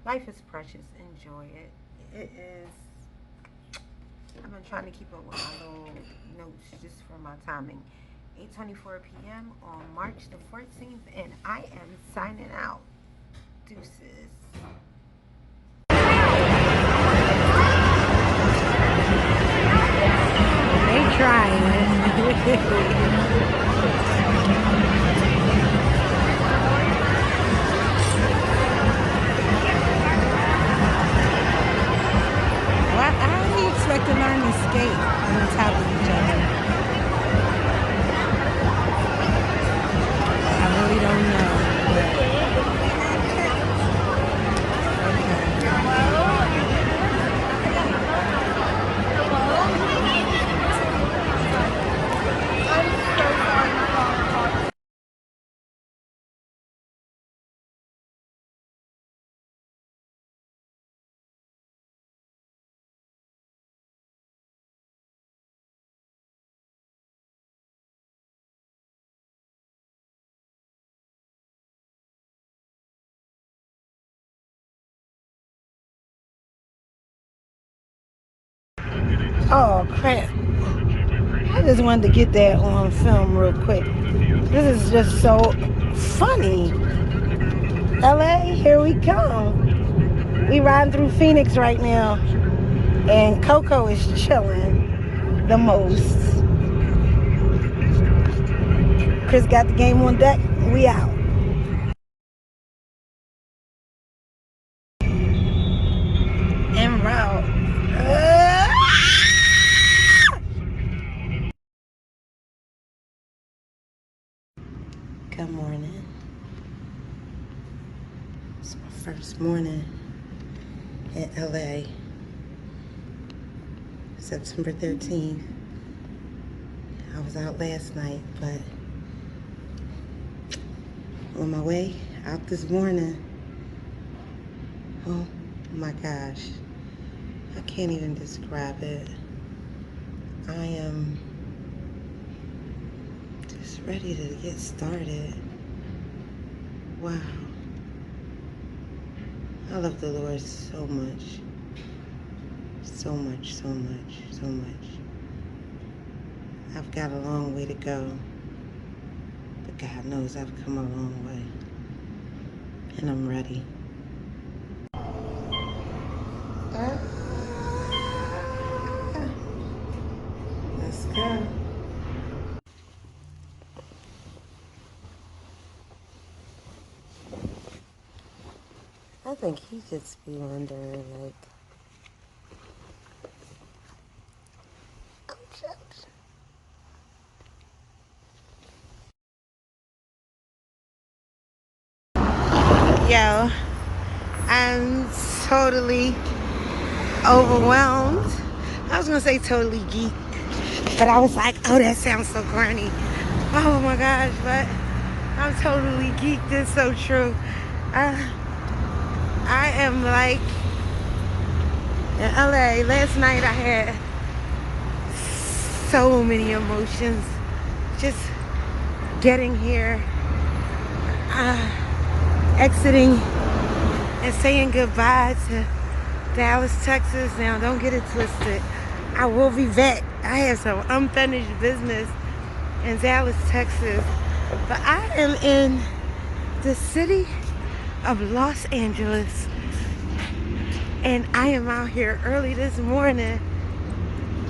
Life is precious. Enjoy it. It is. I've been trying to keep up with my little notes just for my timing. 8:24 p.m. on March the 14th, and I am signing out. Deuces. They trying. How do you expect to learn to skate on top of each other? I really don't know. Oh crap. I just wanted to get that on film real quick. This is just so funny. LA, here we come. We riding through Phoenix right now, and Coco is chilling the most. Chris got the game on deck. We out. En route. Good morning. It's my first morning in LA. September 13th. I was out last night, but on my way out this morning, oh my gosh, I can't even describe it. I am just ready to get started. Wow. I love the Lord so much. So much, so much, so much. I've got a long way to go, but God knows I've come a long way, and I'm ready. Uh, let's go. I think he just be wondering, like, ouch, ouch. Yo, I'm totally overwhelmed. I was gonna say totally geek, but I was like, oh, that sounds so corny. Oh my gosh, but I'm totally geeked. It's so true. Uh, I am like in LA. Last night I had so many emotions. Just getting here, exiting and saying goodbye to Dallas, Texas. Now, don't get it twisted. I will be back. I have some unfinished business in Dallas, Texas. But I am in the city of Los Angeles. And I am out here early this morning,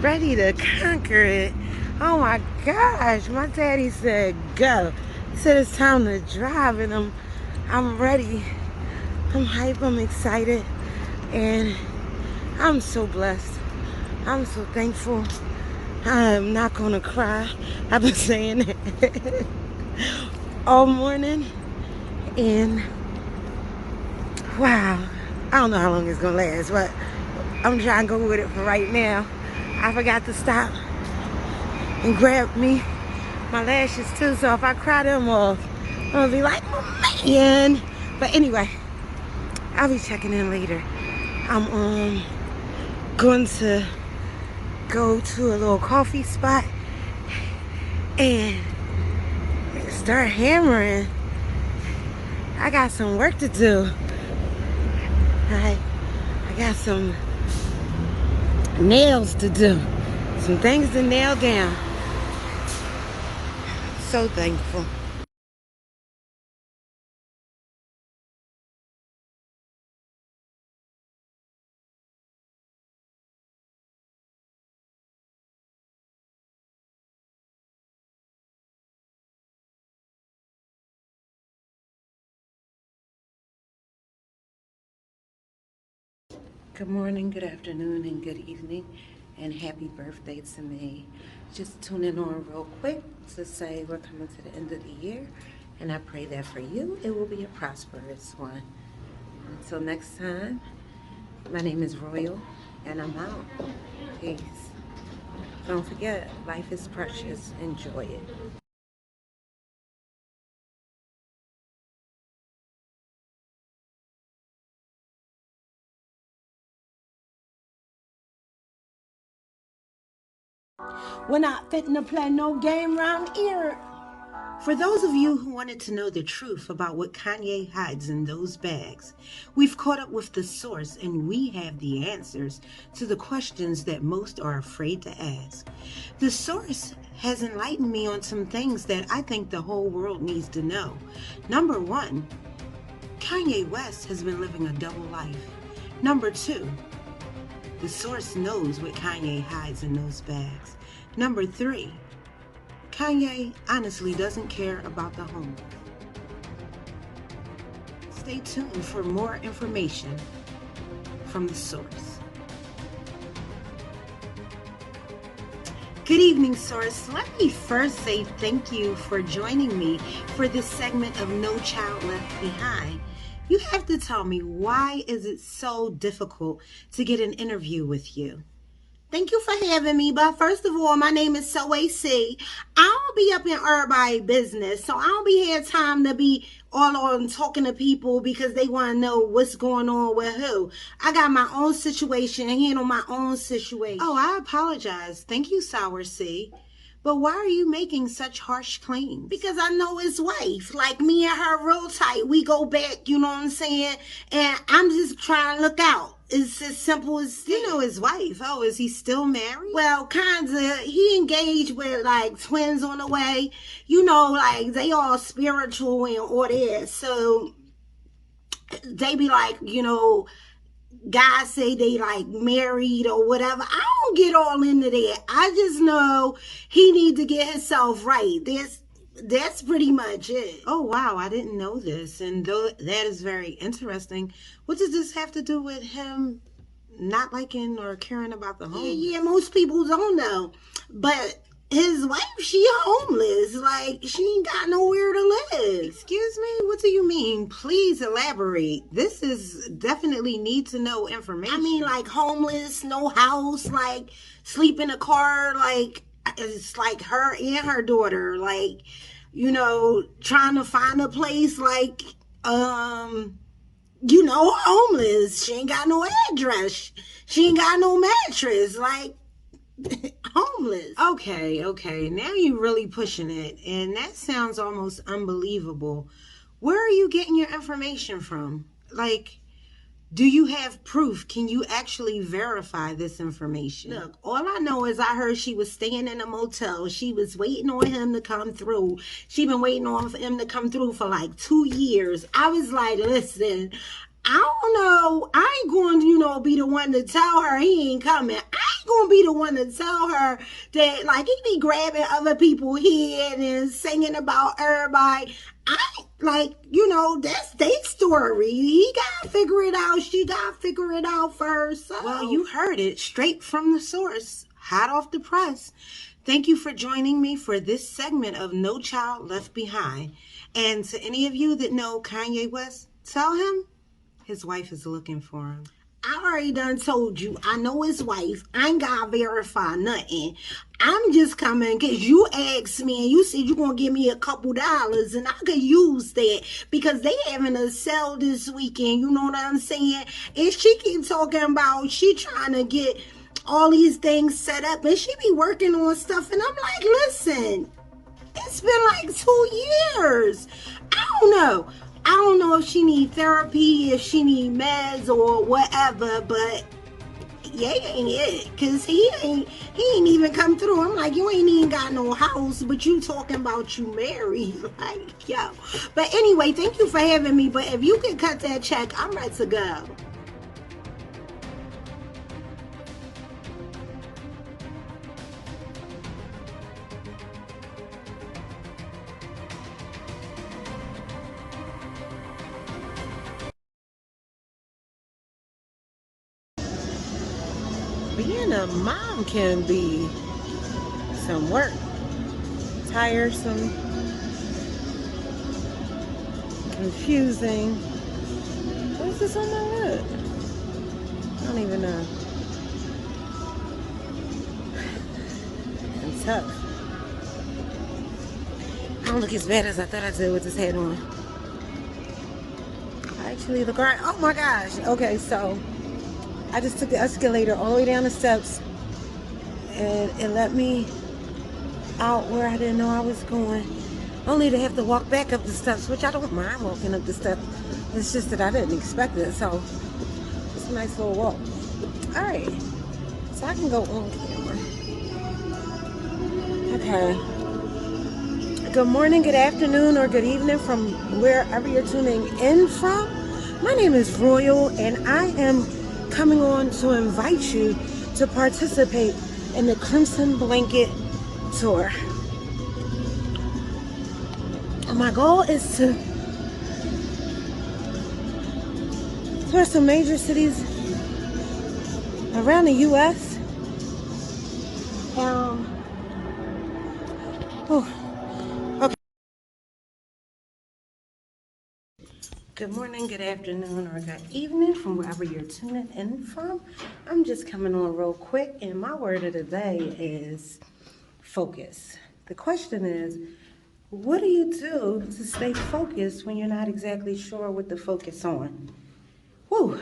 ready to conquer it. Oh my gosh, my daddy said go. He said it's time to drive, and I'm ready. I'm hype, I'm excited, and I'm so blessed. I'm so thankful. I am not gonna cry. I've been saying it all morning, and wow, I don't know how long it's gonna last, but I'm trying to go with it for right now. I forgot to stop and grab me my lashes too, so if I cry them off, I'm gonna be like, oh man. But anyway, I'll be checking in later. I'm going to go to a little coffee spot and start hammering. I got some work to do. I got some nails to do, some things to nail down. So thankful. Good morning, good afternoon, and good evening, and happy birthday to me. Just tuning on real quick to say we're coming to the end of the year, and I pray that for you it will be a prosperous one. Until next time, my name is Royal, and I'm out. Peace. Don't forget, life is precious. Enjoy it. We're not fitting to play no game round here. For those of you who wanted to know the truth about what Kanye hides in those bags, we've caught up with the source and we have the answers to the questions that most are afraid to ask. The source has enlightened me on some things that I think the whole world needs to know. Number one, Kanye West has been living a double life. Number two, the source knows what Kanye hides in those bags. Number three, Kanye honestly doesn't care about the homeless. Stay tuned for more information from the source. Good evening, Source. Let me first say thank you for joining me for this segment of No Child Left Behind. You have to tell me, why is it so difficult to get an interview with you? Thank you for having me. But first of all, my name is So AC. I don't be up in everybody's business, so I don't be here time to be all on talking to people because they want to know what's going on with who. I got my own situation and handle my own situation. Oh, I apologize. Thank you, Sour C. But why are you making such harsh claims? Because I know his wife. Like, me and her real tight. We go back, you know what I'm saying? And I'm just trying to look out. It's as simple as, you know, his wife. Oh, is he still married? Well, kinda. He engaged with, like, twins on the way. You know, like, they all spiritual and all that. So they be like, you know, guys say they like married or whatever. I don't get all into that. I just know he need to get himself right. That's pretty much it. Oh wow, I didn't know this, and though that is very interesting. What does this have to do with him not liking or caring about the home? Yeah, most people don't know, but his wife, she homeless. Like, she ain't got nowhere to live. Excuse me? What do you mean? Please elaborate. This is definitely need to know information. I mean, like, homeless, no house, like, sleep in a car, like, it's like her and her daughter, like, trying to find a place, like, homeless. She ain't got no address. She ain't got no mattress. Like, homeless. Okay. Now you really pushing it. And that sounds almost unbelievable. Where are you getting your information from? Like, do you have proof? Can you actually verify this information? Look, all I know is I heard she was staying in a motel. She was waiting on him to come through. She been waiting on him to come through for like 2 years. I was like, listen, I don't know. I ain't going to, be the one to tell her he ain't coming. I ain't going to be the one to tell her that, like, he be grabbing other people's head and singing about everybody. That's their story. He got to figure it out. She got to figure it out for herself. Well, you heard it straight from the source, hot off the press. Thank you for joining me for this segment of No Child Left Behind. And to any of you that know Kanye West, tell him his wife is looking for him. I already done told you, I know his wife. I ain't got to verify nothing. I'm just coming because you asked me and you said you're going to give me a couple dollars and I could use that because they having a sale this weekend. You know what I'm saying? And she keep talking about she trying to get all these things set up and she be working on stuff. And I'm like, listen, it's been like 2 years. I don't know if she need therapy, if she need meds or whatever, but yeah, ain't it. Cause he ain't even come through. I'm like, you ain't even got no house, but you talking about you married. Like, yo. But anyway, thank you for having me. But if you can cut that check, I'm ready to go. Being a mom can be some work, tiresome, confusing. What's this on my lip? I don't even know. And tough. I don't look as bad as I thought I did with this hat on. I actually look alright. Oh my gosh. Okay, so I just took the escalator all the way down the steps and it let me out where I didn't know I was going. Only to have to walk back up the steps, which I don't mind walking up the steps. It's just that I didn't expect it, so it's a nice little walk. Alright, so I can go on camera. Okay. Good morning, good afternoon, or good evening from wherever you're tuning in from. My name is Royal, and I am coming on to invite you to participate in the Crimson Blanket Tour. My goal is to tour some major cities around the U.S. Okay. Good morning, good afternoon, or good evening from wherever you're tuning in from. I'm just coming on real quick, and my word of the day is focus. The question is, what do you do to stay focused when you're not exactly sure what to focus on? Whew,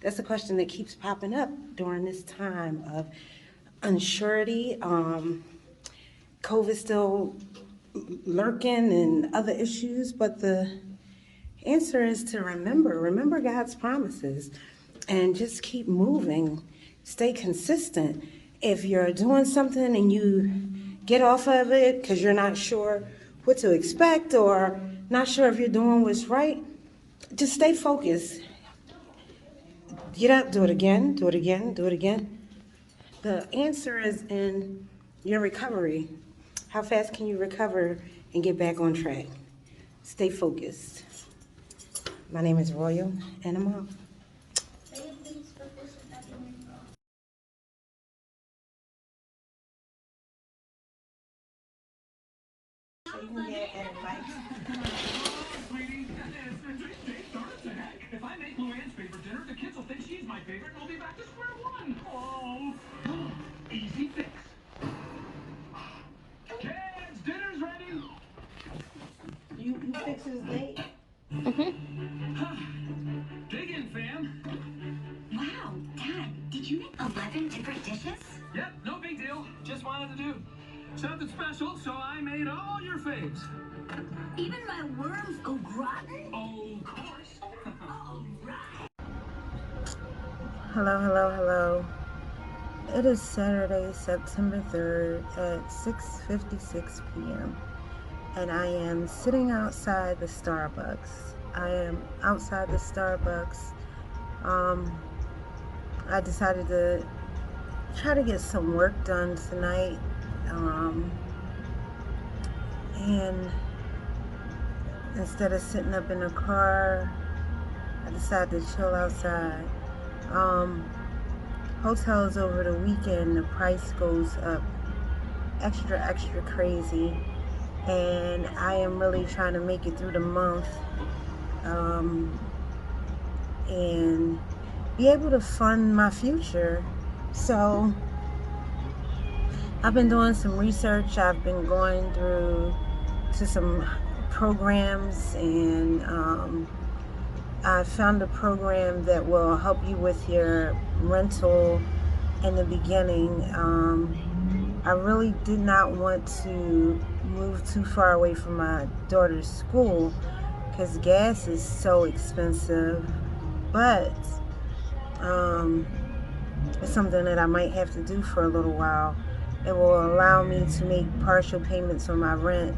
that's a question that keeps popping up during this time of unsurety. COVID still lurking and other issues, but the answer is to remember God's promises and just keep moving, stay consistent. If you're doing something and you get off of it because you're not sure what to expect or not sure if you're doing what's right, just stay focused. Get up, do it again, do it again, do it again. The answer is in your recovery. How fast can you recover and get back on track? Stay focused. My name is Royal, and I'm out. If I make Luann's favorite dinner, the kids will think she's my favorite and we'll be back to square one. Oh, easy fix. Kids, dinner's ready. You fix his date? Dig in, fam. Wow, Dad, did you make 11 different dishes? Yep, no big deal. Just wanted to do something special, so I made all your faves. Even my worms au gratin? Of course. All right. Hello, hello, hello. It is Saturday, September 3rd at 6:56 p.m. and I am sitting outside the Starbucks. I am outside the Starbucks. I decided to try to get some work done tonight. And instead of sitting up in the car, I decided to chill outside. Hotels over the weekend, the price goes up extra crazy, and I am really trying to make it through the month, and be able to fund my future. So I've been doing some research. I've been going through to some programs, and I found a program that will help you with your rental in the beginning. I really did not want to move too far away from my daughter's school because gas is so expensive, but it's something that I might have to do for a little while. It will allow me to make partial payments on my rent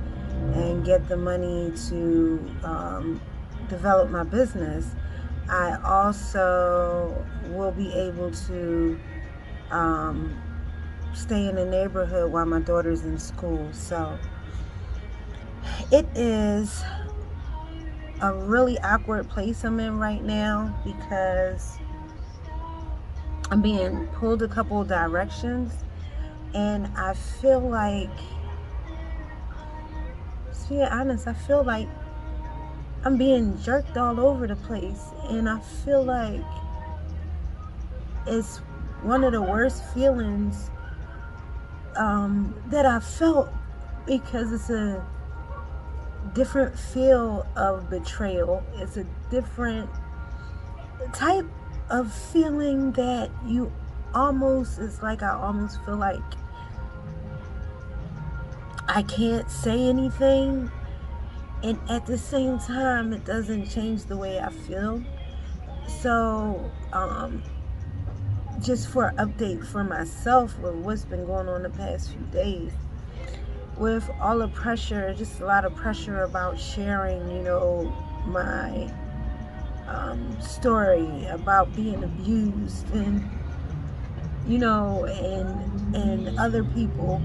and get the money to develop my business. I also will be able to stay in the neighborhood while my daughter's in school. So it is a really awkward place I'm in right now because I'm being pulled a couple directions, and I feel like, to be honest, I feel like I'm being jerked all over the place, and I feel like it's one of the worst feelings that I felt, because it's a different feel of betrayal. It's a different type of feeling that you almost, it's like I almost feel like I can't say anything, and at the same time it doesn't change the way I feel. So just for an update for myself with what's been going on the past few days, with all the pressure, just a lot of pressure about sharing, my story about being abused, and and other people.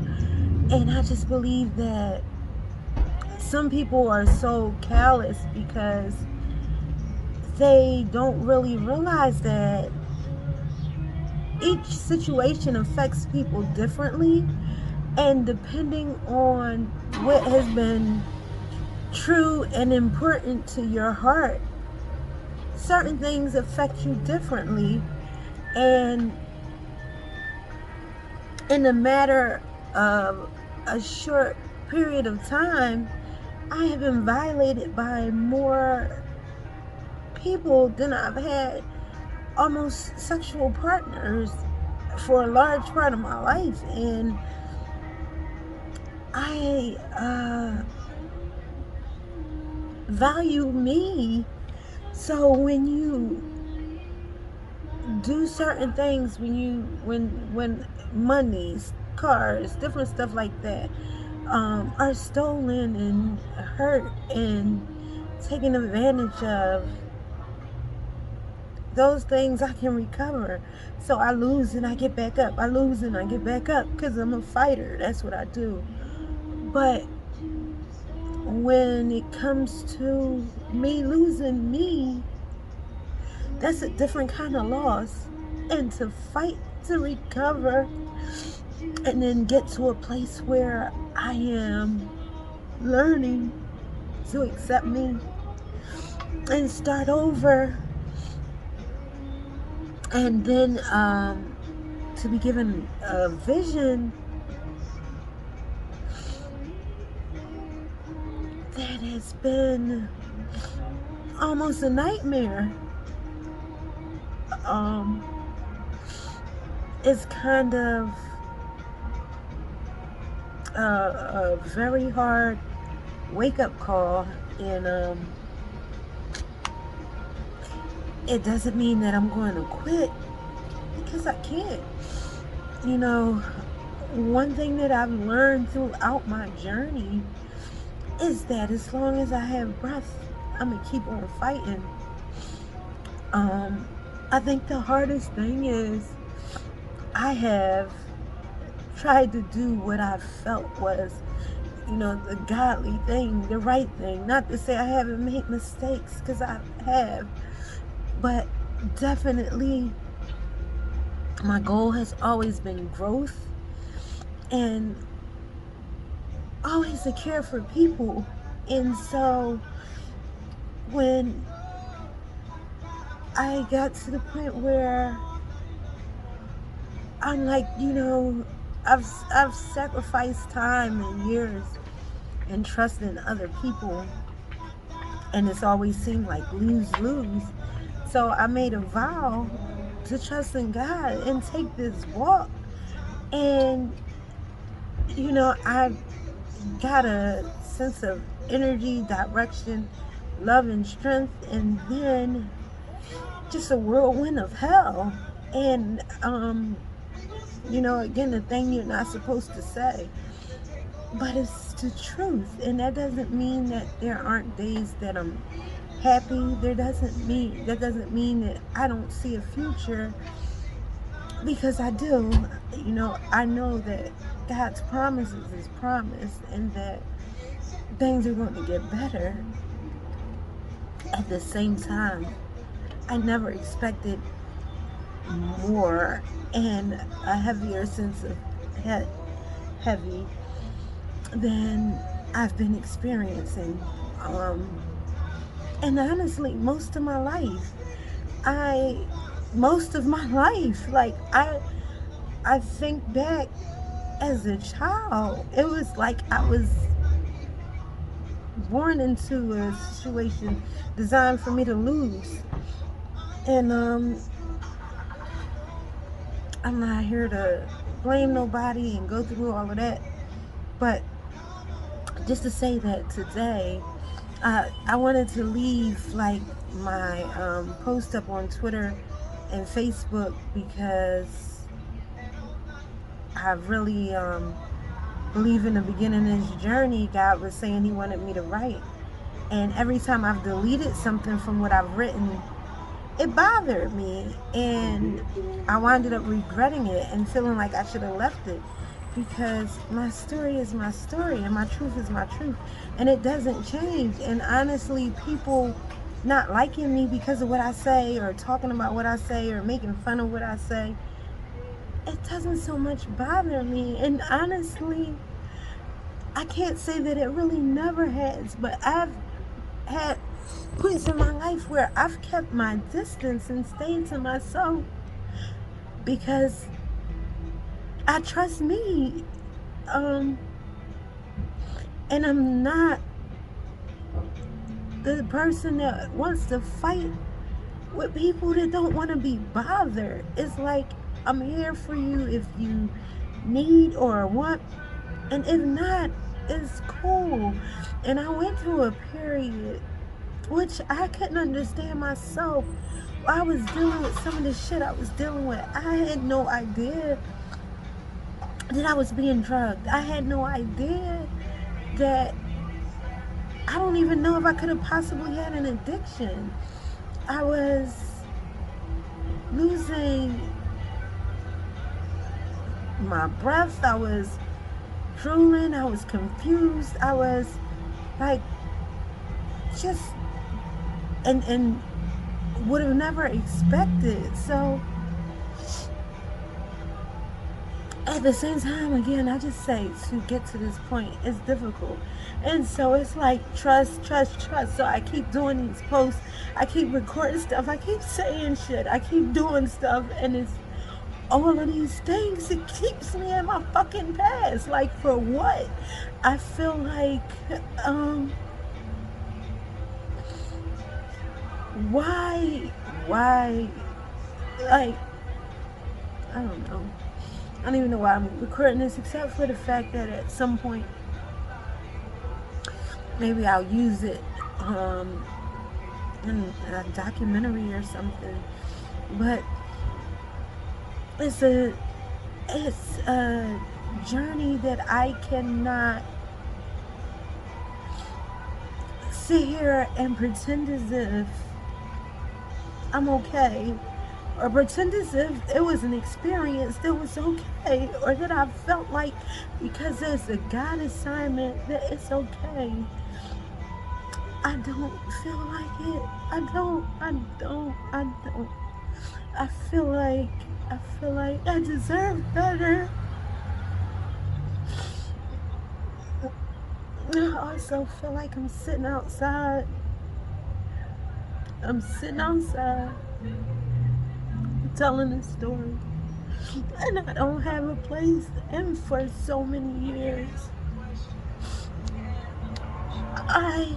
And I just believe that some people are so callous because they don't really realize that each situation affects people differently, and depending on what has been true and important to your heart, certain things affect you differently. And in a matter of a short period of time, I have been violated by more people than I've had almost sexual partners for a large part of my life. And I value me. So when you do certain things, when monies, cars, different stuff like that are stolen and hurt and taken advantage of, those things I can recover. So I lose and I get back up. I lose and I get back up because I'm a fighter. That's what I do. But when it comes to me losing me, that's a different kind of loss. And to fight to recover and then get to a place where I am learning to accept me and start over, and then to be given a vision that has been almost a nightmare. um it's kind of a very hard wake up call, and it doesn't mean that I'm going to quit because I can't. You know, one thing that I've learned throughout my journey is that as long as I have breath, I'm gonna keep on fighting. Um, I think the hardest thing is I have tried to do what I felt was, the godly thing, the right thing. Not to say I haven't made mistakes, because I have, but definitely my goal has always been growth and always to care for people. And so when I got to the point where I'm like, I've sacrificed time and years and trust in other people, and it's always seemed like lose lose. So I made a vow to trust in God and take this walk. And I got a sense of energy, direction, love, and strength, and then just a whirlwind of hell. And again, the thing you're not supposed to say, but it's the truth. And that doesn't mean that there aren't days that I'm happy. That doesn't mean that I don't see a future, because I do. I know that God's promises is promise, and that things are going to get better. At the same time, I never expected more and a heavier sense of heavy than I've been experiencing. Um, and honestly, I, most of my life, like I think back as a child, it was like I was born into a situation designed for me to lose. And I'm not here to blame nobody and go through all of that, but just to say that today, I wanted to leave like my post up on Twitter and Facebook, because I really believe in the beginning of this journey, God was saying He wanted me to write. And every time I've deleted something from what I've written, it bothered me. And I wound up regretting it and feeling like I should have left it, because my story is my story and my truth is my truth. And it doesn't change. And honestly, people not liking me because of what I say, or talking about what I say, or making fun of what I say, it doesn't so much bother me. And honestly, I can't say that it really never has, but I've had points in my life where I've kept my distance and stayed to myself, because I trust me. And I'm not the person that wants to fight with people that don't want to be bothered. It's like, I'm here for you if you need or want, and if not, it's cool. And I went through a period which I couldn't understand myself. I was dealing with some of the shit I was dealing with. I had no idea that I was being drugged. I had no idea that, I don't even know if I could have possibly had an addiction. I was losing my breath. I was drooling. I was confused. I was like, just, and would have never expected. So at the same time, again, I just say to get to this point, it's difficult. And so it's like trust, trust, trust. So I keep doing these posts, I keep recording stuff, I keep saying shit, I keep doing stuff, and it's all of these things. It keeps me in my fucking past. Like, for what? I feel like, um, why, like, I don't know. I don't even know why I'm recording this, except for the fact that at some point, maybe I'll use it in a documentary or something. But it's a it's a journey that I cannot sit here and pretend as if I'm okay, or pretend as if it was an experience that was okay, or that I felt like because it's a God assignment that it's okay. I don't feel like it. I don't. I feel like I deserve better. I also feel like I'm sitting outside. I'm sitting outside telling a story. And I don't have a place. And for so many years, I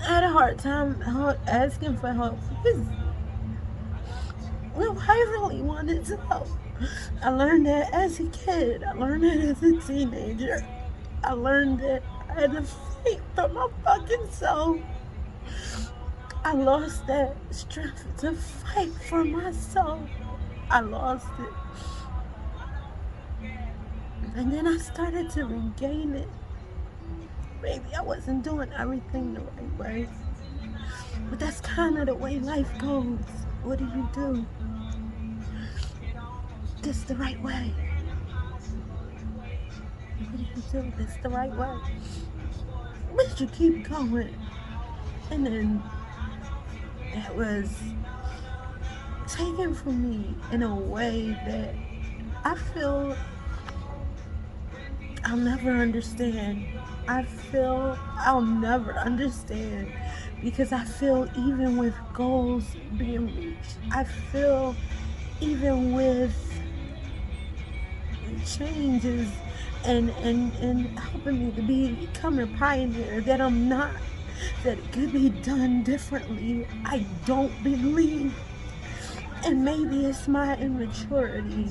had a hard time asking for help because nobody really wanted to help. I learned that as a kid. I learned it as a teenager. I learned that I had to fight for my fucking soul. I lost that strength to fight for my soul. I lost it. And then I started to regain it. Maybe I wasn't doing everything the right way. But that's kind of the way life goes. What do you do? This the right way. What do you do? This the right way. But you keep going. And then it was taken from me in a way that I feel I'll never understand. I feel I'll never understand because I feel even with goals being reached, I feel even with changes and helping me to become a pioneer that I'm not, that it could be done differently. I don't believe. And maybe it's my immaturity.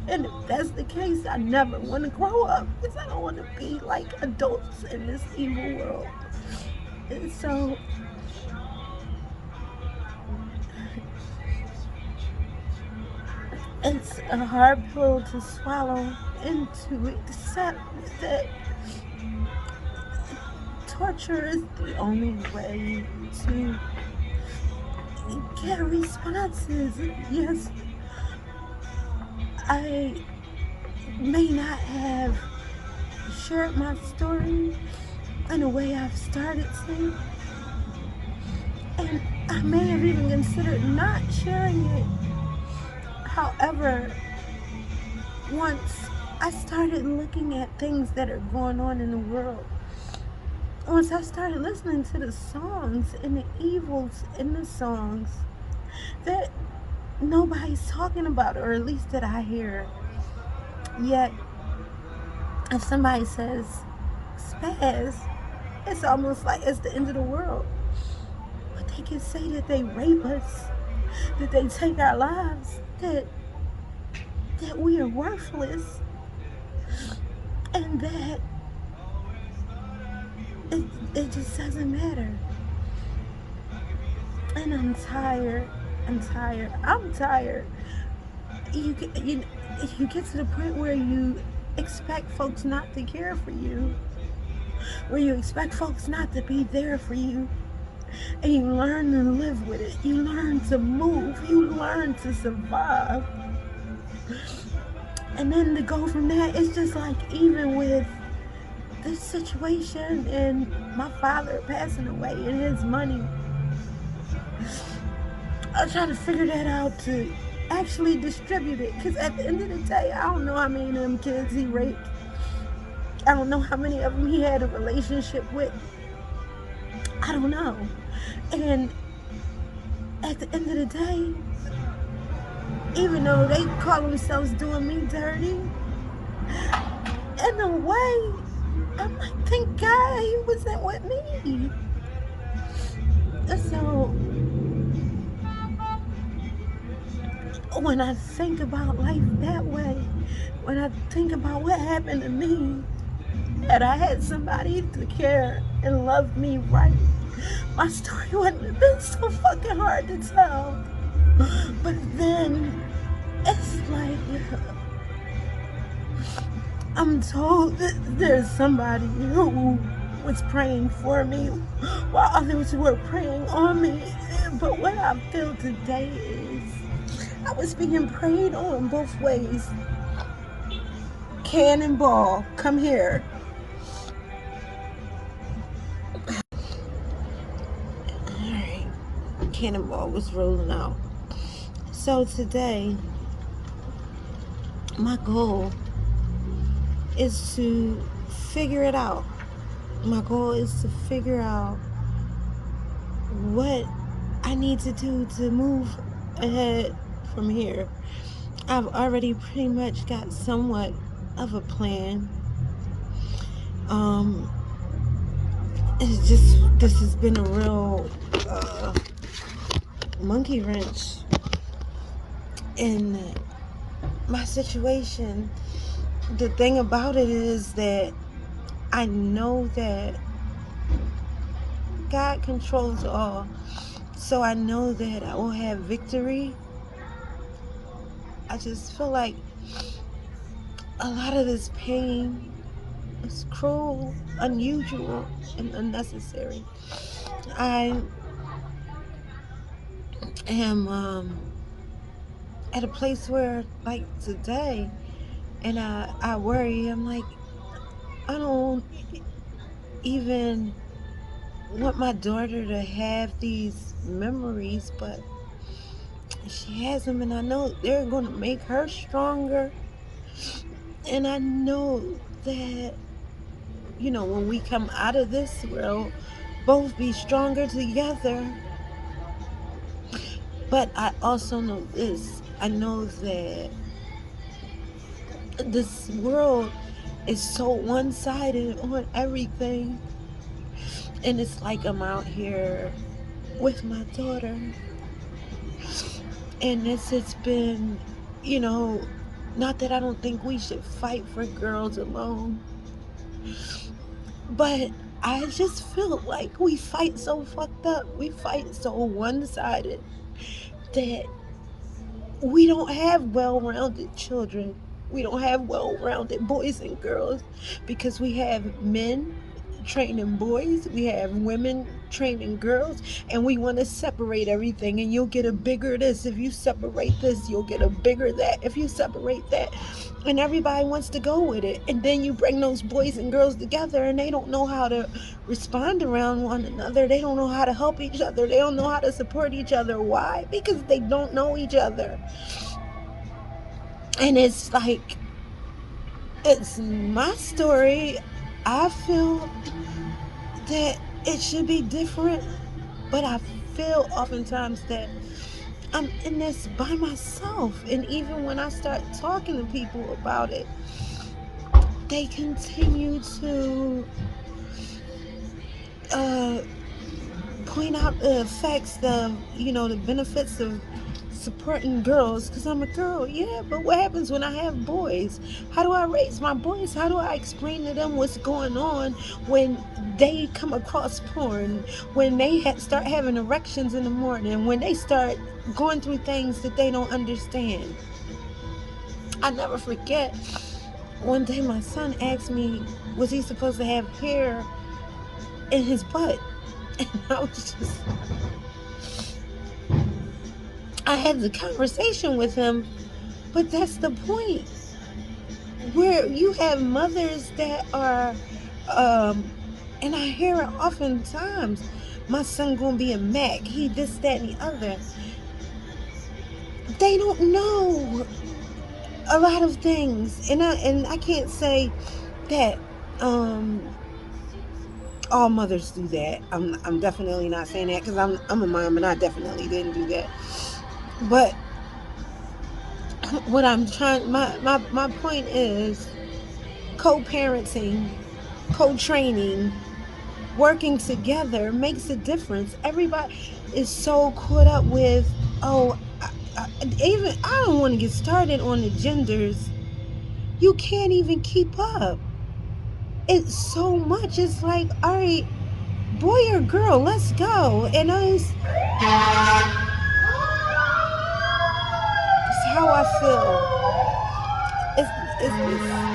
And if that's the case, I never want to grow up because I don't want to be like adults in this evil world. And so it's a hard pill to swallow and to accept that torture is the only way to get responses. Yes, I may not have shared my story in a way I've started to, and I may have even considered not sharing it. However, once I started looking at things that are going on in the world, once I started listening to the songs and the evils in the songs that nobody's talking about, or at least that I hear, yet if somebody says spaz, it's almost like it's the end of the world. But they can say that they rape us, that they take our lives, that we are worthless, and that it just doesn't matter. And I'm tired. I'm tired. You you get to the point where you expect folks not to care for you, where you expect folks not to be there for you, And you learn to live with it. You learn to move. You learn to survive. And then to go from that, it's just like even with this situation and my father passing away and his money, I try to figure that out to actually distribute it. Because at the end of the day, I don't know how many of them kids he raped. I don't know how many of them he had a relationship with. I don't know. And at the end of the day, even though they call themselves doing me dirty, in a way, I'm like, thank God he wasn't with me. So when I think about life that way, when I think about what happened to me, and I had somebody to care and love me right, my story wouldn't have been so fucking hard to tell. But then it's like I'm told that there's somebody who was praying for me while others were praying on me. But what I feel today is I was being prayed on both ways. Cannonball, come here. Alright. Cannonball was rolling out. So today, my goal is to figure it out. My goal is to figure out what I need to do to move ahead from here. I've already pretty much got somewhat of a plan. Um, it's just this has been a real monkey wrench in my situation. The thing about it is that I know that God controls all. So I know that I will have victory. I just feel like a lot of this pain is cruel, unusual, and unnecessary. I am at a place where, like today, and I worry. I'm like, I don't even want my daughter to have these memories, but she has them, and I know they're going to make her stronger. And I know that, when we come out of this, we'll both be stronger together. But I also know this. I know that this world is so one-sided on everything. And it's like I'm out here with my daughter. And it's been, not that I don't think we should fight for girls alone, but I just feel like we fight so fucked up. We fight so one-sided that we don't have well-rounded children. We don't have well-rounded boys and girls because we have men training boys, we have women training girls, and we want to separate everything. And you'll get a bigger this. If you separate this, you'll get a bigger that. If you separate that, and everybody wants to go with it. And then you bring those boys and girls together and they don't know how to respond around one another. They don't know how to help each other. They don't know how to support each other. Why? Because they don't know each other. And it's like, it's my story. I feel that it should be different, but I feel oftentimes that I'm in this by myself. And even when I start talking to people about it, they continue to uh, point out the effects, the benefits of supporting girls, because I'm a girl. Yeah, but what happens when I have boys? How do I raise my boys? How do I explain to them what's going on when they come across porn, when they start having erections in the morning, when they start going through things that they don't understand? I never forget, one day my son asked me, was he supposed to have hair in his butt? And I was just, I had the conversation with him, but that's the point. Where you have mothers that are, um, and I hear it oftentimes, my son gonna be a Mac, he this, that, and the other. They don't know a lot of things, and I can't say that all mothers do that. I'm definitely not saying that because I'm a mom and I definitely didn't do that. But what I'm trying, my point is co-parenting, co-training, working together makes a difference. Everybody is so caught up with, oh, even I don't want to get started on the genders. You can't even keep up. It's so much. It's like, all right, boy or girl, let's go. And it's how I feel.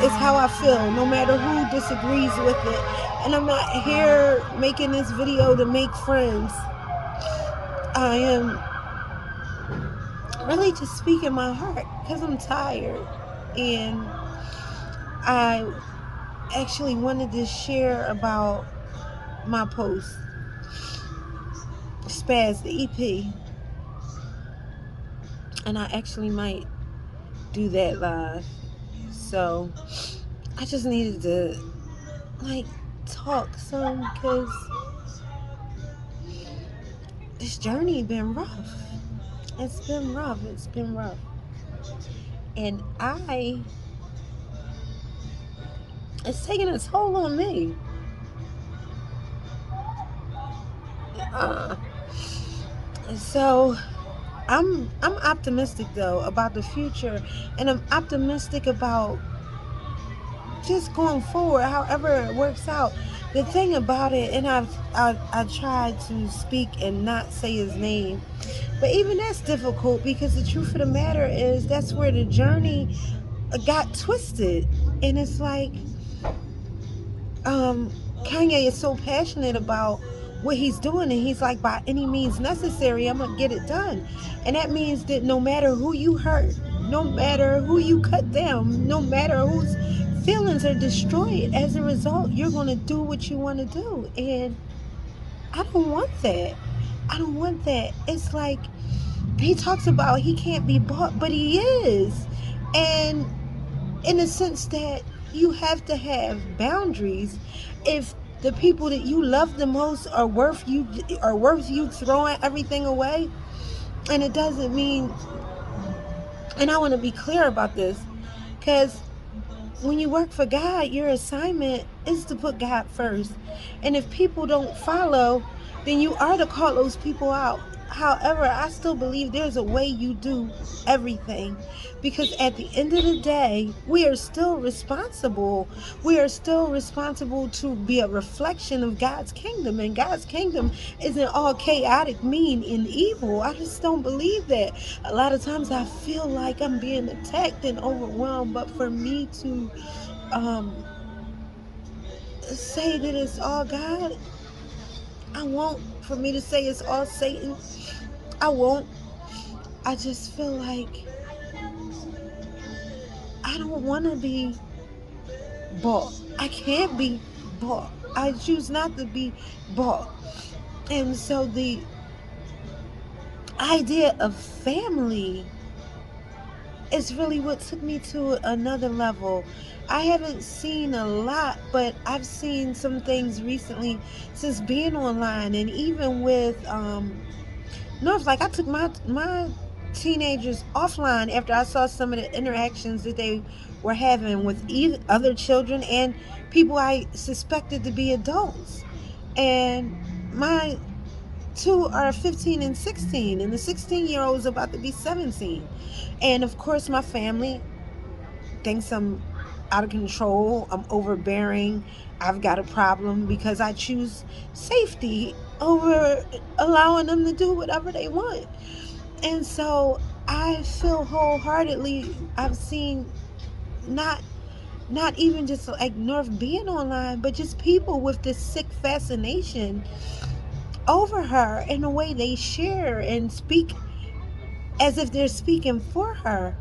It's how I feel, no matter who disagrees with it. And I'm not here making this video to make friends. I am really just speaking my heart because I'm tired. And I actually wanted to share about my post, Spaz the EP. And I actually might do that live. So I just needed to like talk some because this journey been rough. It's been rough. It's been rough. And it's taking a toll on me. Uh, so I'm optimistic though about the future, and I'm optimistic about just going forward, however it works out. The thing about it, and I tried to speak and not say his name, but even that's difficult because the truth of the matter is that's where the journey got twisted, and it's like Kanye is so passionate about what he's doing, and he's like, by any means necessary, I'm gonna get it done. And that means that no matter who you hurt, no matter who you cut down, no matter whose feelings are destroyed as a result, you're gonna do what you want to do. And I don't want that. I don't want that. It's like he talks about he can't be bought, but he is. And in the sense that you have to have boundaries. If the people that you love the most are worth you throwing everything away, and it doesn't mean, and I want to be clear about this, because when you work for God, your assignment is to put God first. And if people don't follow, then you are to call those people out. However, I still believe there's a way you do everything, because at the end of the day, we are still responsible. We are still responsible to be a reflection of God's kingdom. And God's kingdom isn't all chaotic, mean, and evil. I just don't believe that. A lot of times I feel like I'm being attacked and overwhelmed, but for me to um, say that it's all God, I won't. For me to say it's all Satan, I won't. I just feel like I don't want to be bought. I can't be bought. I choose not to be bought. And so the idea of family is really what took me to another level. I haven't seen a lot, but I've seen some things recently since being online, and even with North. Like I took my teenagers offline after I saw some of the interactions that they were having with other children and people I suspected to be adults. And my two are 15 and 16, and the 16-year-old is about to be 17. And of course, my family thinks I'm out of control, I'm overbearing, I've got a problem because I choose safety over allowing them to do whatever they want. And so I feel wholeheartedly, I've seen not not even just like North being online, but just people with this sick fascination over her in the way they share and speak as if they're speaking for her.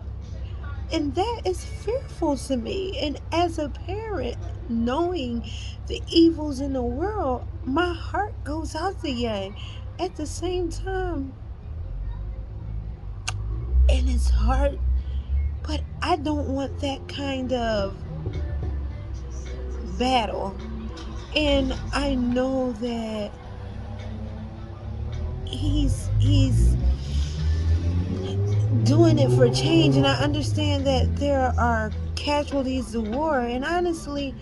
And that is fearful to me. And as a parent, knowing the evils in the world, my heart goes out to Yang. At the same time, and it's hard, but I don't want that kind of battle. And I know that he's doing it for change, and I understand that there are casualties of war. And honestly,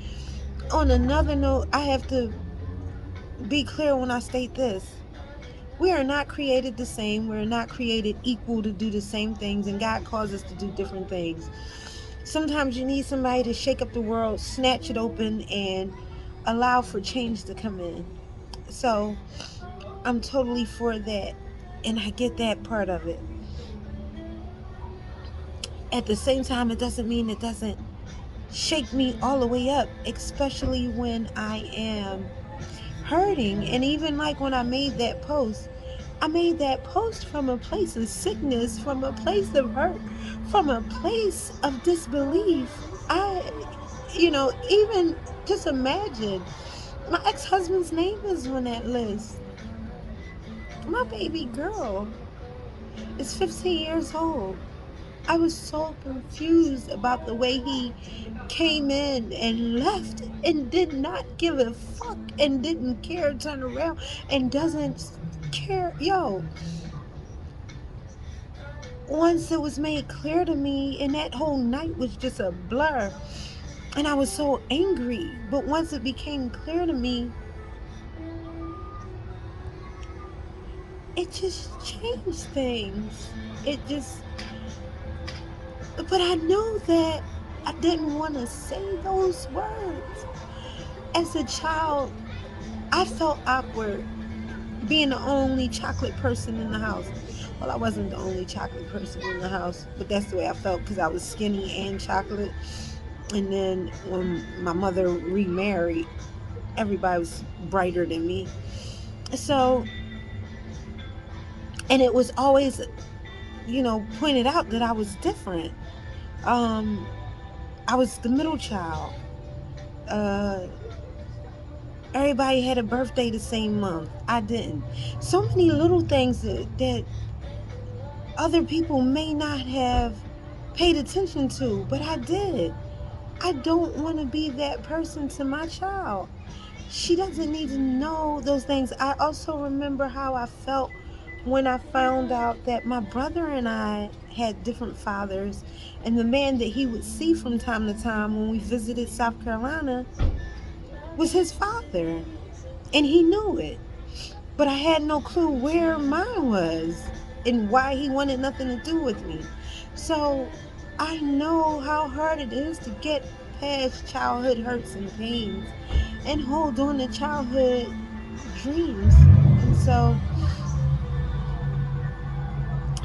on another note, I have to be clear when I state this. We are not created the same. We're not created equal to do the same things, and God calls us to do different things. Sometimes you need somebody to shake up the world, snatch it open, and allow for change to come in. So I'm totally for that, and I get that part of it. At the same time, it doesn't mean it doesn't shake me all the way up, especially when I am hurting. And even like when I made that post from a place of sickness, from a place of hurt, from a place of disbelief. Even just imagine, my ex-husband's name is on that list. My baby girl is 15 years old. I was so confused about the way he came in and left and did not give a fuck and didn't care, turn around and doesn't care. Yo, once it was made clear to me, and that whole night was just a blur, and I was so angry. But once it became clear to me, it just changed things. It just, but I know that I didn't want to say those words. As a child, I felt awkward being the only chocolate person in the house. Well, I wasn't the only chocolate person in the house, but that's the way I felt because I was skinny and chocolate. And then when my mother remarried, everybody was brighter than me. So, and it was always, pointed out that I was different. Um, I was the middle child. Uh, Everybody had a birthday the same month. I didn't. So many little things that other people may not have paid attention to, but I did. I don't want to be that person to my child. She doesn't need to know those things. I also remember how I felt when I found out that my brother and I had different fathers, and the man that he would see from time to time when we visited South Carolina was his father, and he knew it. But I had no clue where mine was and why he wanted nothing to do with me. So I know how hard it is to get past childhood hurts and pains and hold on to childhood dreams. And so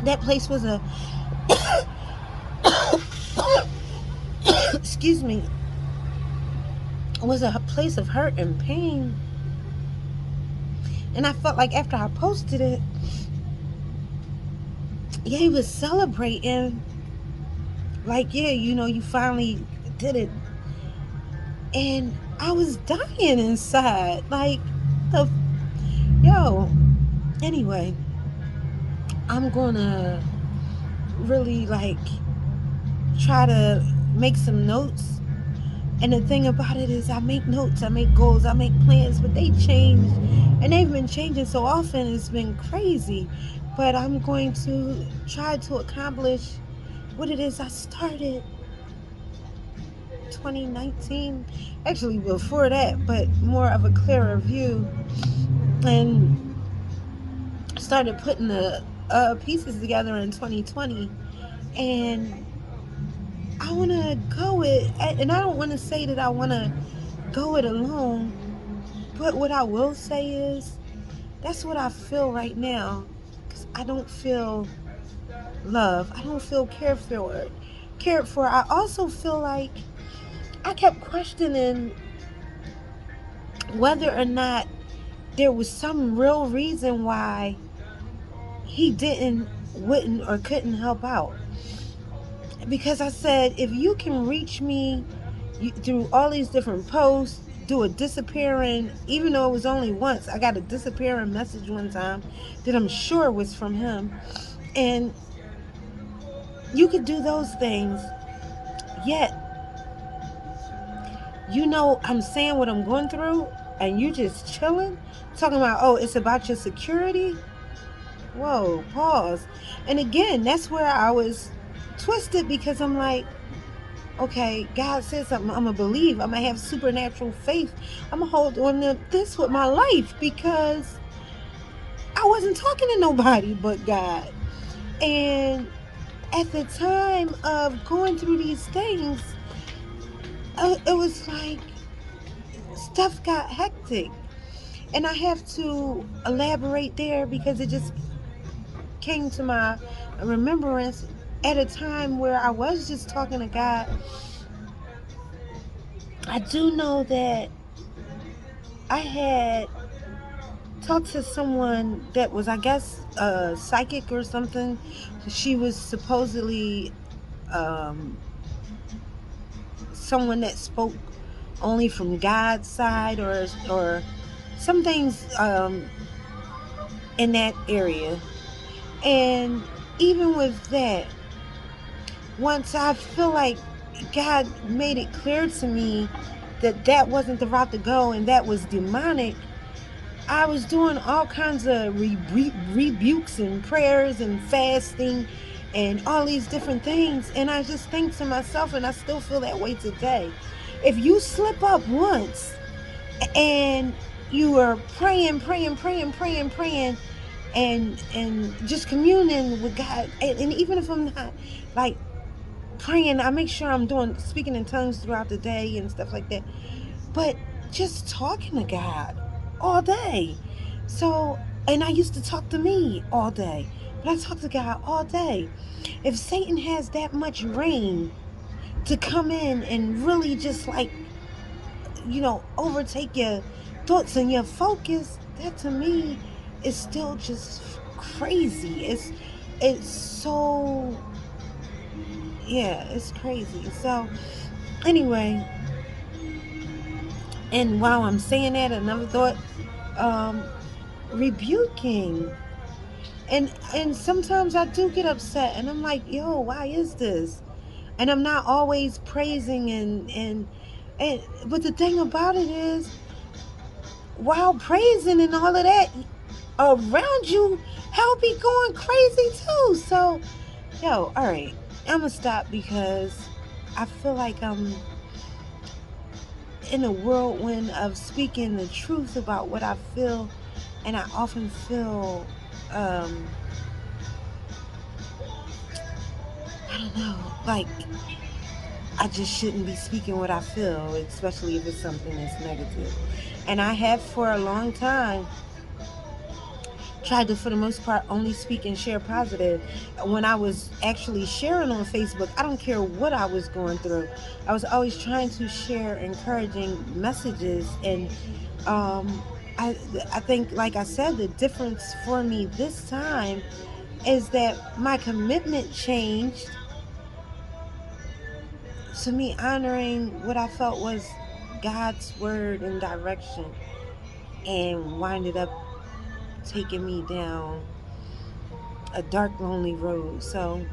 that place was a excuse me, was a place of hurt and pain. And I felt like after I posted it, yeah, he was celebrating, like, yeah, you finally did it. And I was dying inside. Like, the yo. Anyway, I'm gonna really try to make some notes. And the thing about it is, I make notes, I make goals, I make plans, but they change, and they've been changing so often. It's been crazy. But I'm going to try to accomplish what it is I started 2019, actually before that, but more of a clearer view, and started putting the pieces together in 2020. And I want to go it, and I don't want to say that I want to go it alone, but what I will say is that's what I feel right now, because I don't feel love, I don't feel cared for. I also feel like I kept questioning whether or not there was some real reason why he wouldn't, or couldn't help out. Because I said, if you can reach me through all these different posts, do a disappearing, even though it was only once, I got a disappearing message one time that I'm sure was from him. And you could do those things, yet, I'm saying what I'm going through, and you just chilling, talking about, oh, it's about your security. Whoa, pause. And again, that's where I was twisted, because I'm like, okay, God said something, I'm gonna believe, I'm gonna have supernatural faith, I'm gonna hold on to this with my life, because I wasn't talking to nobody but God. And at the time of going through these things, it was like stuff got hectic. And I have to elaborate there because it just came to my remembrance at a time where I was just talking to God. I do know that I had talked to someone that was, I guess, a psychic or something. She was supposedly um, someone that spoke only from God's side, or some things in that area. And even with that, once I feel like God made it clear to me that that wasn't the route to go and that was demonic, I was doing all kinds of rebukes and prayers and fasting and all these different things. And I just think to myself, and I still feel that way today, if you slip up once and you are praying, praying, praying, praying, praying, and just communing with God, and even if I'm not like praying, I make sure I'm doing speaking in tongues throughout the day and stuff like that. But just talking to God all day. So, and I used to talk to me all day, but I talk to God all day. If Satan has that much reign to come in and really just like, overtake your thoughts and your focus, that to me is still just crazy. It's so, yeah, it's crazy. So anyway, and while I'm saying that, another thought, um, rebuking. And sometimes I do get upset and I'm like, yo, why is this? And I'm not always praising and but the thing about it is, while praising and all of that, around you, hell be going crazy too. So, yo, all right, I'm gonna stop because I feel like I'm in a whirlwind of speaking the truth about what I feel, and I often feel, I don't know, like I just shouldn't be speaking what I feel, especially if it's something that's negative. And I have for a long time tried to, for the most part, only speak and share positive. When I was actually sharing on Facebook, I don't care what I was going through, I was always trying to share encouraging messages. And um, I, I think, like I said, the difference for me this time is that my commitment changed to me honoring what I felt was God's word and direction, and winded up taking me down a dark, lonely road. So,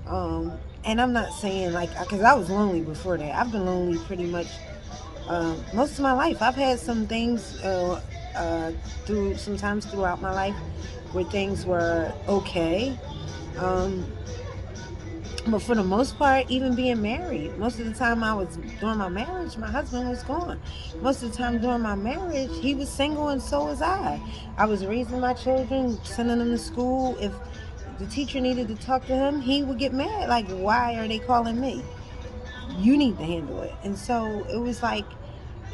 and I'm not saying like, because I was lonely before that. I've been lonely pretty much most of my life. I've had some things through sometimes throughout my life where things were okay. Um, But for the most part, even being married, most of the time I was during my marriage, my husband was gone. Most of the time during my marriage, he was single and so was I. I was raising my children, sending them to school. If the teacher needed to talk to him, he would get mad. Like, why are they calling me? You need to handle it. And so it was like,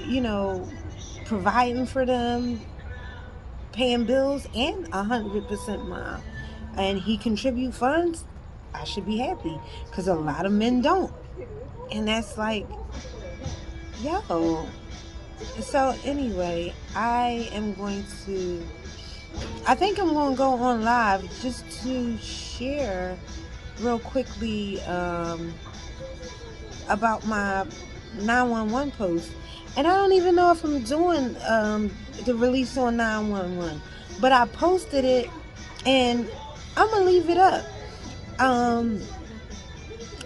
you know, providing for them, paying bills, and 100% mom. And he contribute funds, I should be happy, because a lot of men don't. And that's like, yo, So anyway, I think I'm going to go on live just to share real quickly about my 911 post. And I don't even know if I'm doing the release on 911, but I posted it and I'm going to leave it up. Um,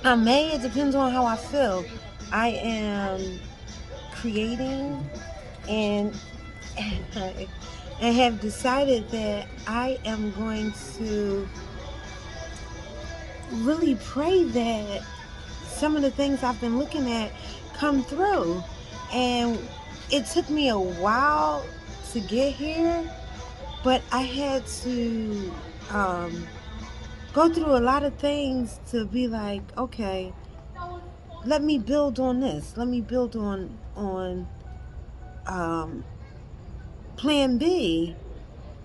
I may, it depends on how I feel. I am creating and and have decided that I am going to really pray that some of the things I've been looking at come through. And it took me a while to get here, but I had to go through a lot of things to be like, okay, let me build on this. Let me build on um, Plan B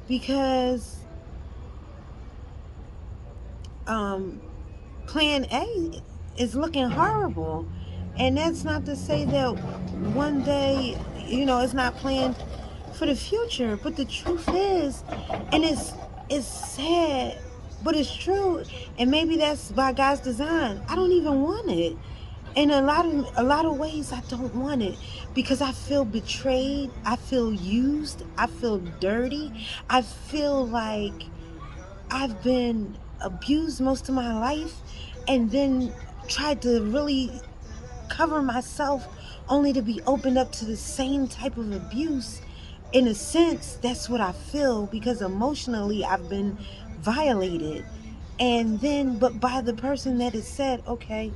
because um, Plan A is looking horrible. And that's not to say that one day, it's not planned for the future. But the truth is, and it's sad, but it's true. And maybe that's by God's design. I don't even want it. In a lot of ways, I don't want it because I feel betrayed. I feel used. I feel dirty. I feel like I've been abused most of my life and then tried to really cover myself only to be opened up to the same type of abuse. In a sense, that's what I feel because emotionally I've been violated. And then, but by the person that has said, okay,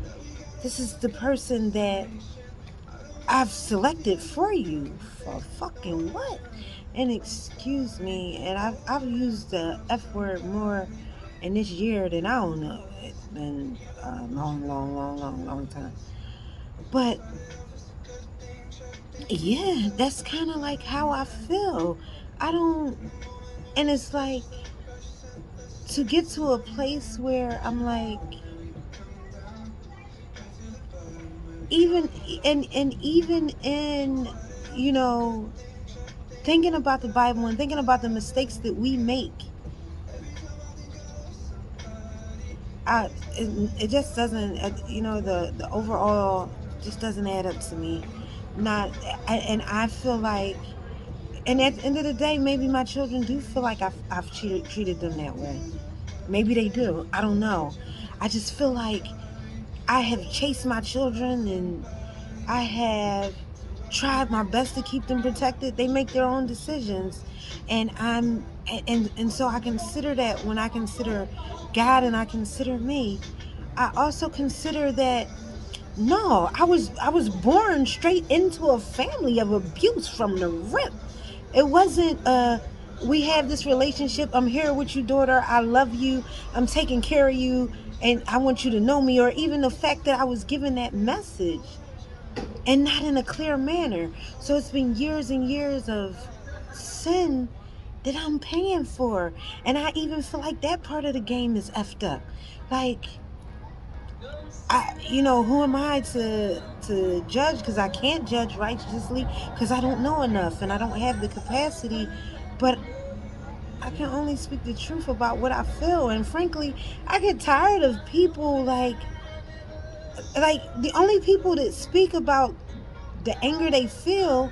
this is the person that I've selected for you. For fucking what? And excuse me, and I've used the F word more in this year than I don't know. It's been a long, long, long, long, long time. But yeah, that's kind of like how I feel. I don't, and it's like to get to a place where I'm like, even and even in, you know, thinking about the Bible and thinking about the mistakes that we make, it just doesn't, the overall just doesn't add up to me. Not, and I feel like, and at the end of the day, maybe my children do feel like I've treated them that way. Maybe they do. I don't know. I just feel like I have chased my children and I have tried my best to keep them protected. They make their own decisions. And and so I consider that when I consider God and I consider me, I also consider that no, I was born straight into a family of abuse from the rip. It wasn't we have this relationship. I'm here with you, daughter. I love you. I'm taking care of you and I want you to know me, or even the fact that I was given that message and not in a clear manner. So it's been years and years of sin that I'm paying for. And I even feel like that part of the game is effed up. Like, who am I to judge? Because I can't judge righteously because I don't know enough and I don't have the capacity. But I can only speak the truth about what I feel. And frankly, I get tired of people like the only people that speak about the anger they feel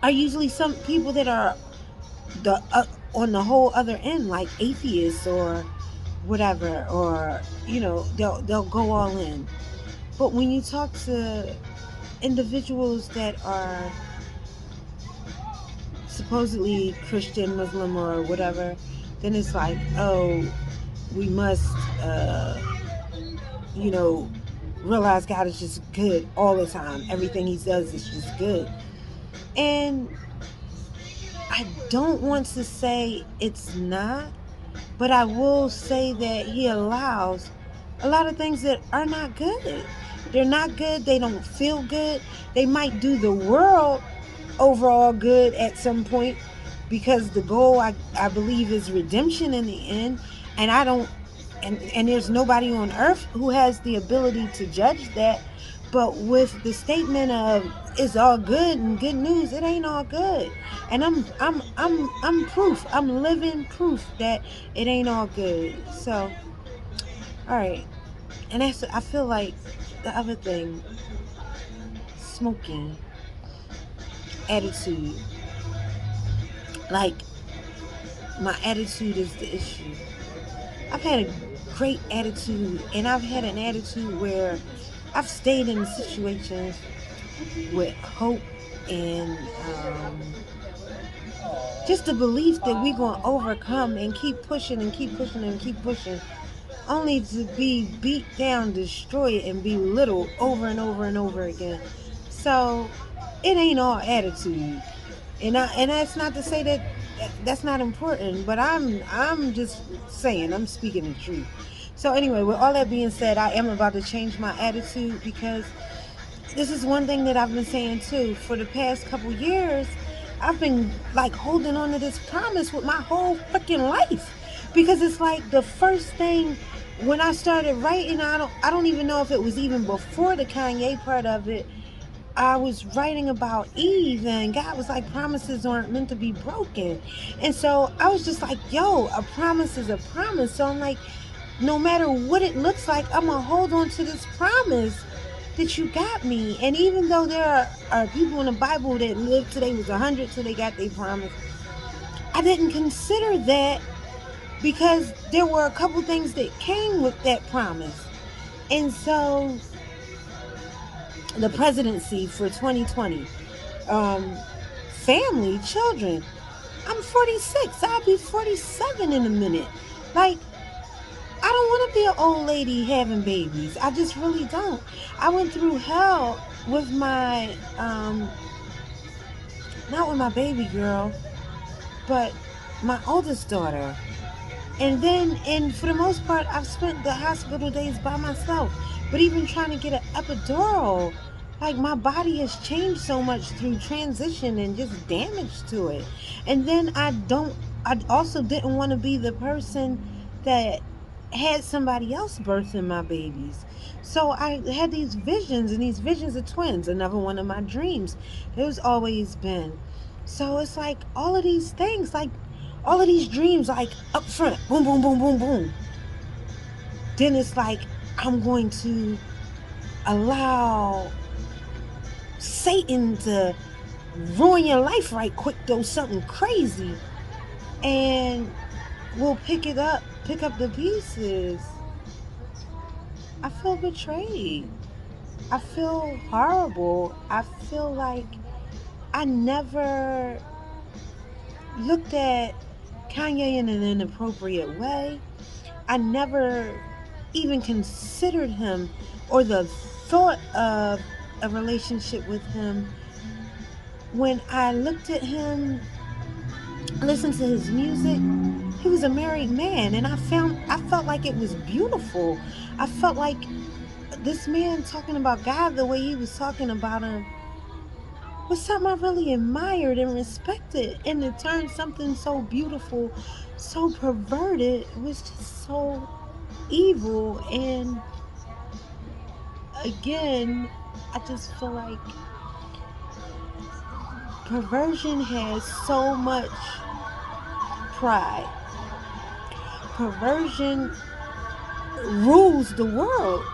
are usually some people that are the on the whole other end, like atheists or whatever, or they'll go all in. But when you talk to individuals that are supposedly Christian, Muslim, or whatever, then it's like, oh, we must, you know, realize God is just good all the time. Everything He does is just good. And I don't want to say it's not, but I will say that He allows a lot of things that are not good. They're not good. They don't feel good. They might do the world overall good at some point because the goal I believe is redemption in the end. And I don't, and there's nobody on earth who has the ability to judge that. But with the statement of it's all good and good news, it ain't all good. And I'm proof. I'm living proof that it ain't all good. So, all right. And that's I feel like the other thing, smoking, attitude. Like my attitude is the issue. I've had a great attitude, and I've had an attitude where I've stayed in situations with hope and just the belief that we're going to overcome and keep pushing and keep pushing and keep pushing, only to be beat down, destroyed, and belittled over and over and over again. So it ain't all attitude, and that's not to say that that's not important, but I'm just saying, I'm speaking the truth. So anyway, with all that being said, I am about to change my attitude because this is one thing that I've been saying too. For the past couple years, I've been like holding on to this promise with my whole freaking life. Because it's like the first thing when I started writing, I don't even know if it was even before the Kanye part of it. I was writing about Eve, and God was like, promises aren't meant to be broken. And so I was just like, yo, a promise is a promise. So I'm like, no matter what it looks like, I'm going to hold on to this promise that you got me. And even though there are people in the Bible that lived till they was 100 till they got their promise, I didn't consider that because there were a couple things that came with that promise. And so the presidency for 2020, um, family, children. I'm 46. I'll be 47 in a minute. Like, I don't want to be an old lady having babies. I just really don't. I went through hell with my, not with my baby girl, but my oldest daughter. And for the most part, I've spent the hospital days by myself. But even trying to get an epidural, like my body has changed so much through transition and just damage to it. And then I also didn't want to be the person that had somebody else birthing my babies. So I had these visions, and these visions of twins, another one of my dreams. It was always been. So it's like all of these things, like all of these dreams, like up front, boom, boom, boom, boom, boom. Then it's like I'm going to allow Satan to ruin your life right quick, though something crazy, and we'll pick up the pieces. I feel betrayed. I feel horrible. I feel like I never looked at Kanye in an inappropriate way. I never even considered him or the thought of a relationship with him. When I looked at him, listened to his music, he was a married man, and I felt like it was beautiful. I felt like this man talking about God the way he was talking about him was something I really admired and respected. And to turn something so beautiful, so perverted, was just so evil. And again, I just feel like perversion has so much pride. Perversion rules the world.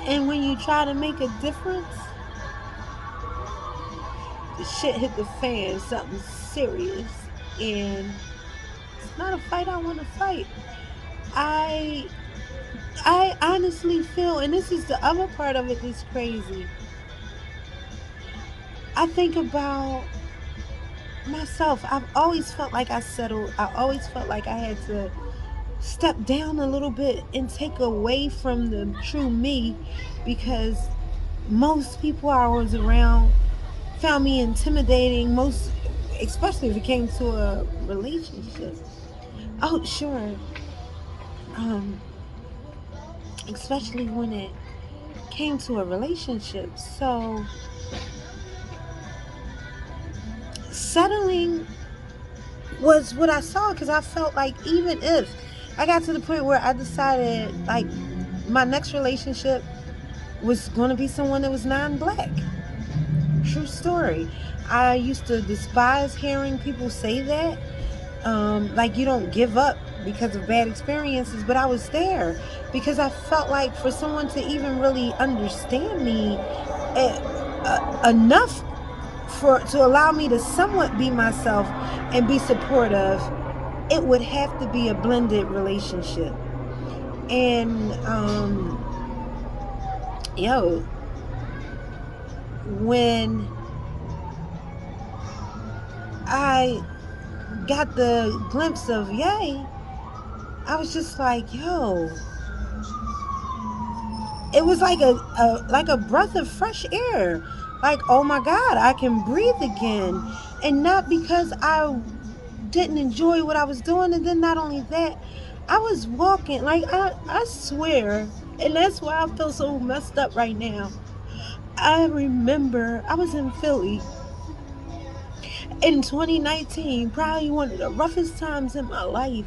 And when you try to make a difference, the shit hit the fan, something serious. And it's not a fight I want to fight. I I honestly feel, and this is the other part of it that's crazy. I think about myself. I've always felt like I settled. I always felt like I had to step down a little bit and take away from the true me because most people I was around found me intimidating, most especially if it came to a relationship. Oh, sure. Um, Especially when it came to a relationship. So settling was what I saw because I felt like even if I got to the point where I decided like my next relationship, was going to be someone that was non-black. True story. I used to despise hearing people say that. Like you don't give up because of bad experiences, but I was there because I felt like for someone to even really understand me enough for to allow me to somewhat be myself and be supportive, it would have to be a blended relationship. And yo, when I got the glimpse of Yay, I was just like, yo, it was like a breath of fresh air. Like, oh my God, I can breathe again. And not because I didn't enjoy what I was doing, and then not only that, I was walking like I swear, and that's why I feel so messed up right now. I remember I was in Philly in 2019, probably one of the roughest times in my life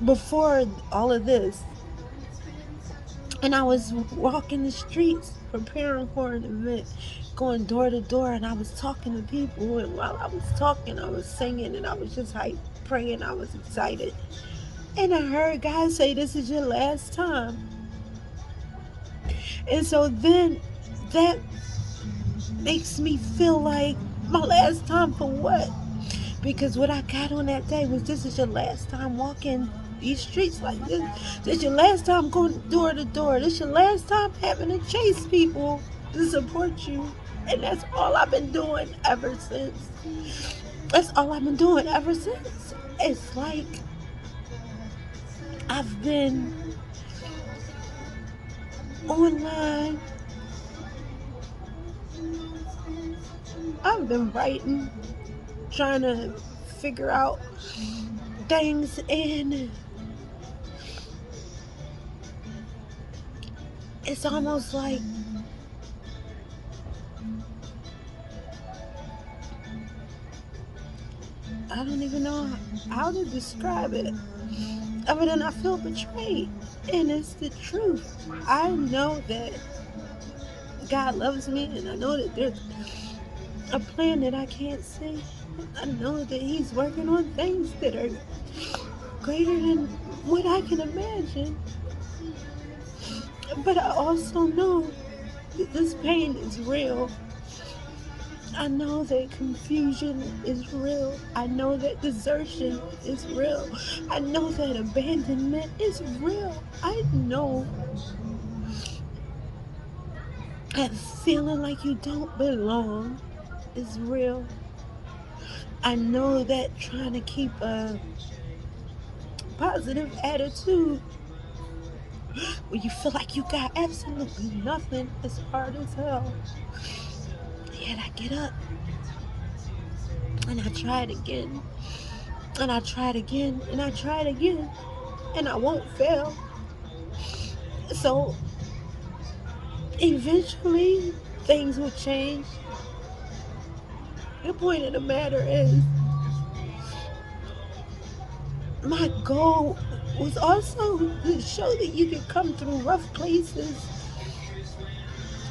before all of this. And I was walking the streets preparing for an event, going door to door, and I was talking to people. And while I was talking, I was singing, and I was just hype, praying. I was excited. And I heard God say, "This is your last time." And so then that makes me feel like my last time for what? Because what I got on that day was, this is your last time walking these streets like this. This is your last time going door to door. This is your last time having to chase people to support you. And that's all I've been doing ever since. That's all I've been doing ever since. It's like I've been online. I've been writing, trying to figure out things, and it's almost like I don't even know how to describe it. Other than I feel betrayed. And it's the truth. I know that God loves me, and I know that there's a plan that I can't see. I know that He's working on things that are greater than what I can imagine. But I also know that this pain is real. I know that confusion is real. I know that desertion is real. I know that abandonment is real. I know that feeling like you don't belong is real. I know that trying to keep a positive attitude when you feel like you got absolutely nothing is hard as hell. Yet I get up and I try it again, and I try it again, and I try it again, and I won't fail. So eventually things will change. The point of the matter is, my goal was also to show that you can come through rough places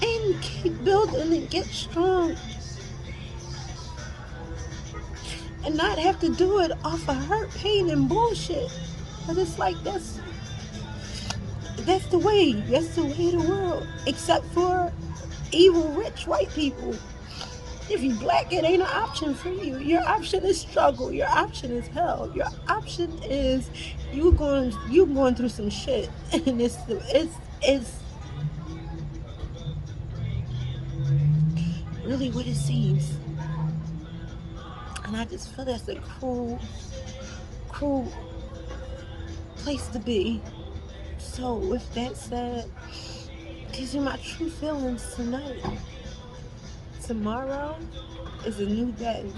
and keep building and get strong and not have to do it off of hurt, pain, and bullshit. But it's like that's the way. That's the way of the world. Except for evil, rich white people. If you black, it ain't an option for you. Your option is struggle. Your option is hell. Your option is you going through some shit, and it's really what it seems. And I just feel that's a cruel place to be. So with that said, these are my true feelings tonight. Tomorrow is a new day.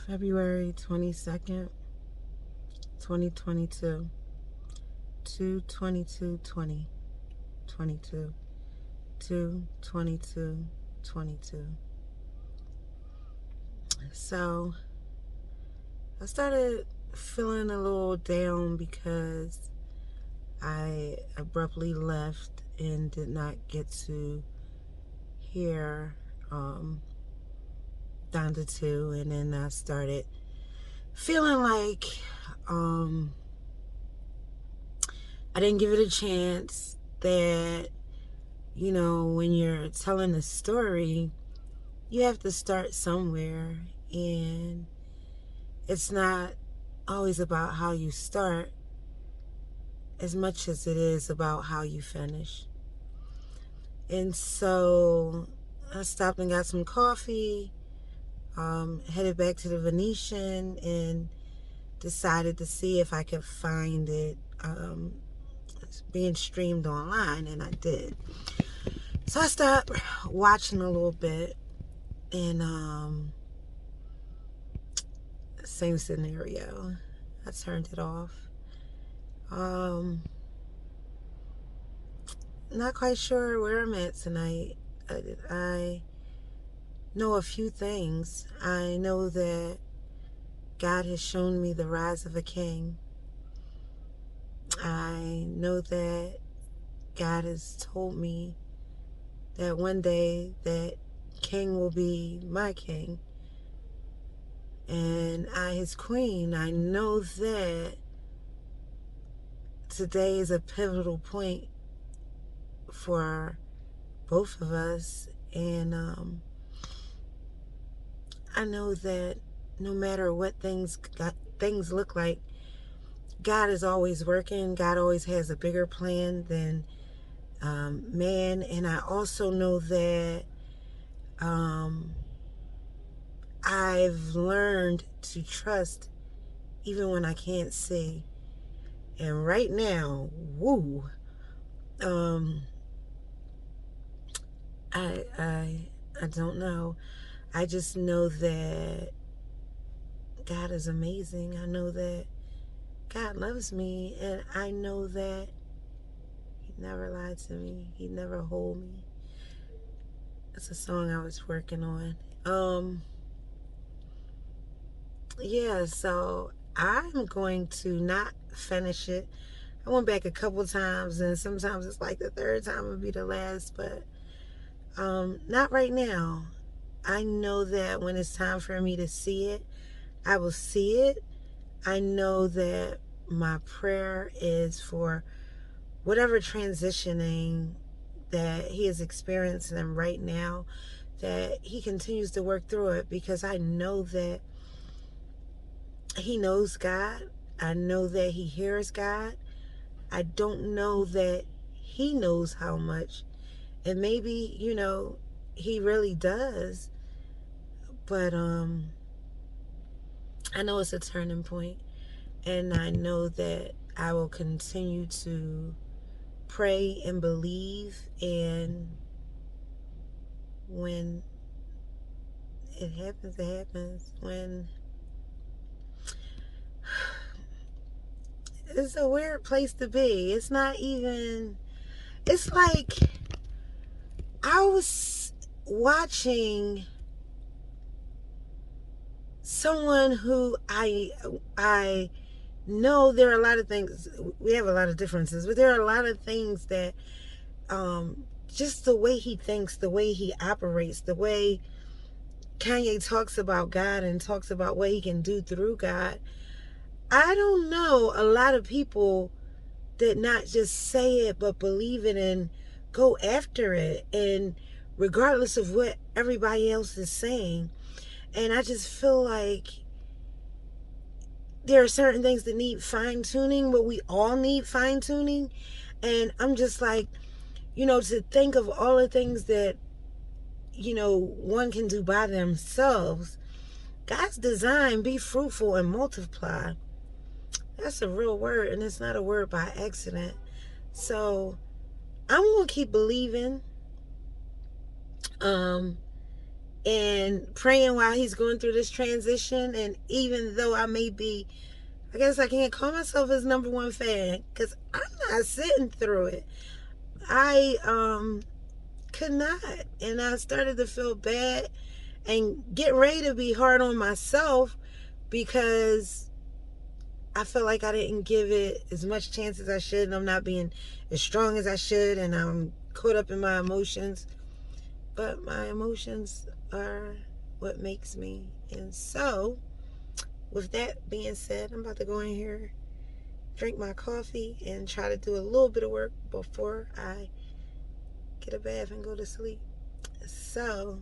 February 22nd, 2022. 2/22/2022. 22, 22, 22. So I started feeling a little down because I abruptly left and did not get to hear down to 2, and then I started feeling like I didn't give it a chance. That, when you're telling a story, you have to start somewhere, and it's not always about how you start as much as it is about how you finish. And so I stopped and got some coffee, headed back to the Venetian, and decided to see if I could find it being streamed online, and I did. So I stopped watching a little bit, and same scenario. I turned it off. Not quite sure where I'm at tonight. I know a few things. I know that God has shown me the rise of a king. I know that God has told me that one day that king will be my king, and I, his queen. I know that today is a pivotal point for both of us, and I know that no matter what things look like, God is always working. God always has a bigger plan than man. And I also know that I've learned to trust even when I can't see. And right now, woo, I don't know. I just know that God is amazing. I know that God loves me, and I know that He never lied to me. He never hold me. It's a song I was working on. Yeah, so I'm going to not finish it. I went back a couple times, and sometimes it's like the third time will be the last, but not right now. I know that when it's time for me to see it, I will see it. I know that my prayer is for whatever transitioning that he is experiencing right now, that he continues to work through it, because I know that he knows God. I know that he hears God. I don't know that he knows how much. And maybe, he really does. But I know it's a turning point, and I know that I will continue to pray and believe, and when it happens, it happens. When it's a weird place to be. It's not even, it's like I was watching someone who I know. There are a lot of things, we have a lot of differences, but there are a lot of things that just the way he thinks, the way he operates, the way Kanye talks about God and talks about what he can do through God. I don't know a lot of people that not just say it but believe it and go after it, and regardless of what everybody else is saying. And I just feel like there are certain things that need fine tuning, but we all need fine tuning. And I'm just like, to think of all the things that, one can do by themselves. God's design, be fruitful and multiply. That's a real word, and it's not a word by accident. So I'm going to keep believing and praying while he's going through this transition. And even though I may be, I guess I can't call myself his number one fan, because I'm not sitting through it. I could not. And I started to feel bad and get ready to be hard on myself because I felt like I didn't give it as much chance as I should, and I'm not being as strong as I should, and I'm caught up in my emotions. But my emotions are what makes me. And so, with that being said, I'm about to go in here, drink my coffee, and try to do a little bit of work before I get a bath and go to sleep. So,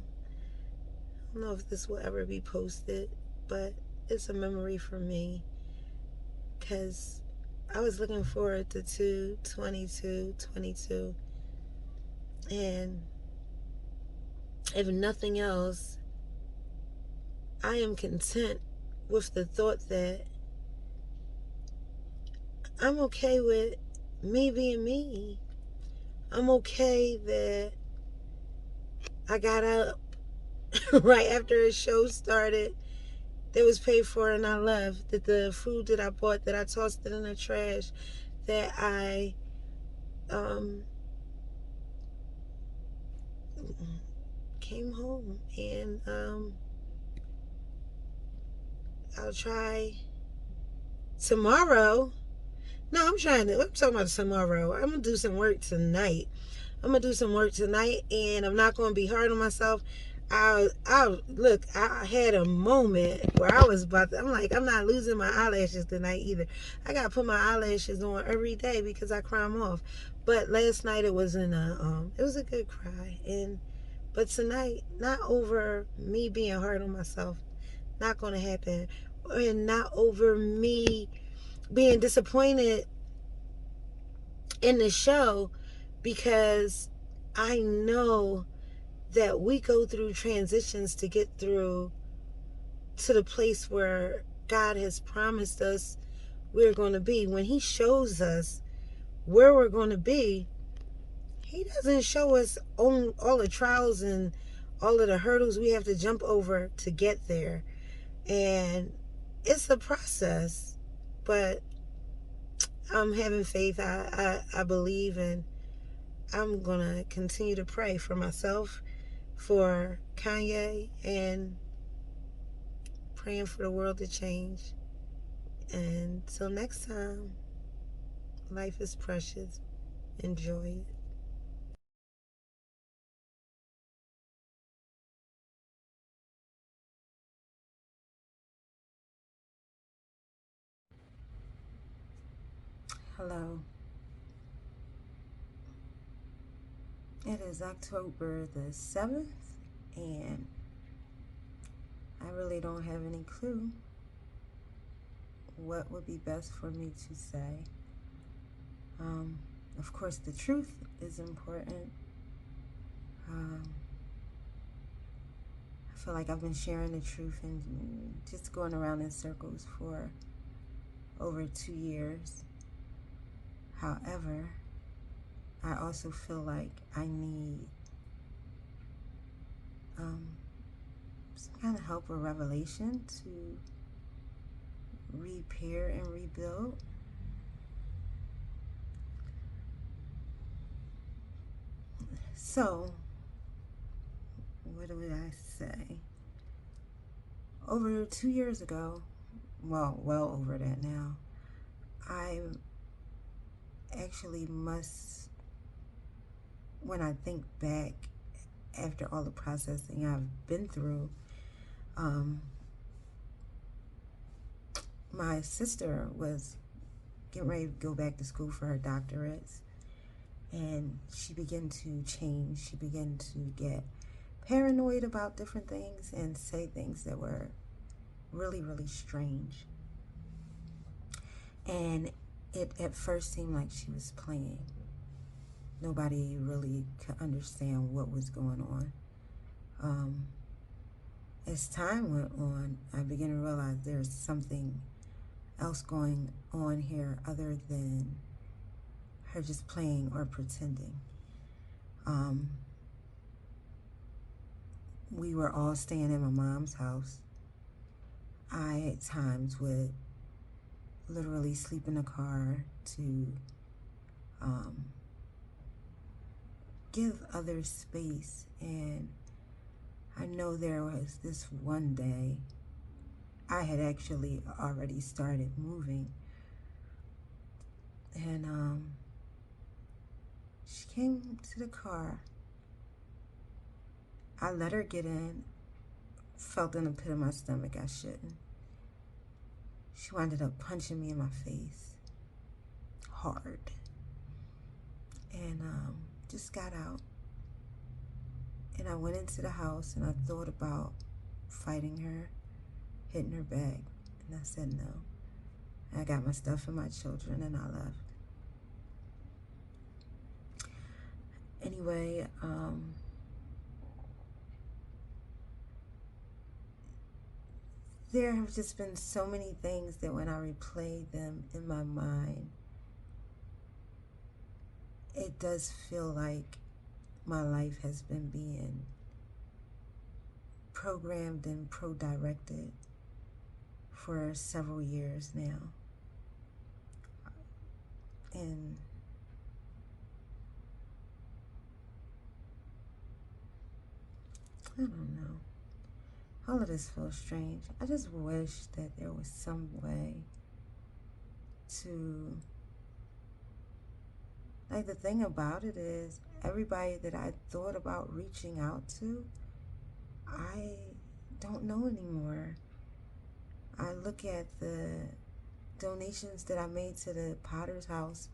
I don't know if this will ever be posted, but it's a memory for me because I was looking forward to 2/22/22, and if nothing else, I am content with the thought that I'm okay with me being me. I'm okay that I got up right after a show started that was paid for and I left. That the food that I bought, that I tossed it in the trash, that I came home, and I'll try tomorrow. No, I'm talking about tomorrow. I'm gonna do some work tonight. And I'm not gonna be hard on myself. I look. I had a moment where I was about to. I'm like, I'm not losing my eyelashes tonight either. I gotta put my eyelashes on every day because I cry 'em off. But last night it was it was a good cry. But tonight, not over me being hard on myself. Not gonna happen. And not over me being disappointed in the show, because I know that we go through transitions to get through to the place where God has promised us we're going to be. When He shows us where we're going to be, He doesn't show us all the trials and all of the hurdles we have to jump over to get there. And it's a process, but I'm having faith. I believe, and I'm going to continue to pray for myself, for Kanye, and praying for the world to change. And till next time, life is precious. Enjoy it. Hello. It is October the 7th, and I really don't have any clue what would be best for me to say. Of course, the truth is important. Um, I feel like I've been sharing the truth and just going around in circles for over 2 years. However, I also feel like I need some kind of help or revelation to repair and rebuild. So, what would I say? Over 2 years ago, well over that now, I actually must, when I think back after all the processing I've been through, my sister was getting ready to go back to school for her doctorates, and she began to change. She began to get paranoid about different things and say things that were really, really strange. And it at first seemed like she was playing. Nobody really could understand what was going on. As time went on, I began to realize there's something else going on here other than her just playing or pretending. We were all staying in my mom's house. I at times would literally sleep in the car to give others space. And I know there was this one day I had actually already started moving, and she came to the car. I let her get in, felt in the pit of my stomach I shouldn't. She wound up punching me in my face hard, and just got out. And I went into the house and I thought about fighting her, hitting her back, and I said no. I got my stuff and my children and I left. Anyway, there have just been so many things that when I replay them in my mind, it does feel like my life has been being programmed and pro-directed for several years now. And I don't know. All of this feels strange. I just wish that there was some way to, like, the thing about it is, everybody that I thought about reaching out to, I don't know anymore. I look at the donations that I made to the Potter's House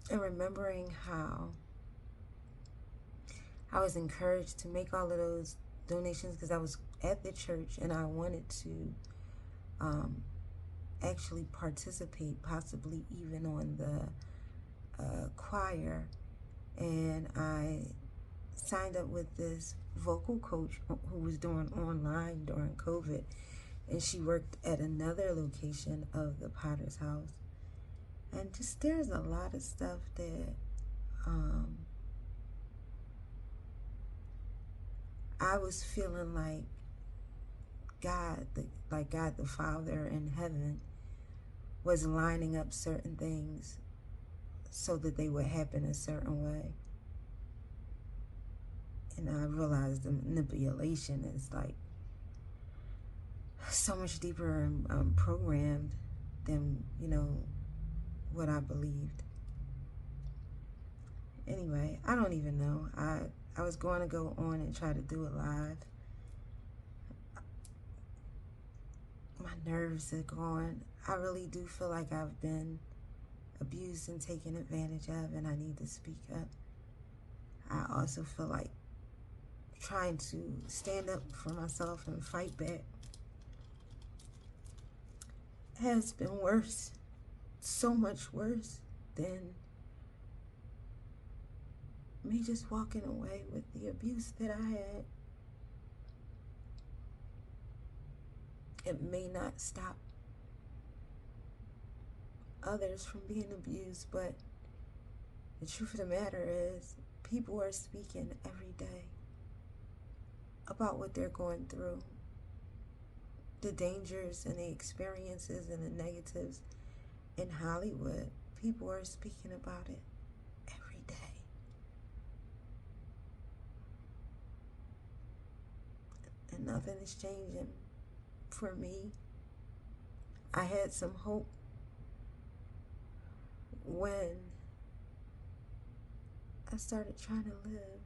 and remembering how I was encouraged to make all of those donations because I was at the church and I wanted to actually participate, possibly even on the choir. And I signed up with this vocal coach who was doing online during COVID, and she worked at another location of the Potter's House. And just there's a lot of stuff that I was feeling like God the Father in heaven was lining up certain things so that they would happen a certain way. And I realized the manipulation is like so much deeper and programmed than, what I believed. Anyway, I don't even know. I was going to go on and try to do it live. My nerves are gone. I really do feel like I've been abused and taken advantage of, and I need to speak up. I also feel like trying to stand up for myself and fight back has been worse, so much worse than me just walking away with the abuse that I had. It may not stop others from being abused, but the truth of the matter is people are speaking every day about what they're going through, the dangers and the experiences and the negatives in Hollywood. People are speaking about it every day. And nothing is changing for me. I had some hope when I started trying to live,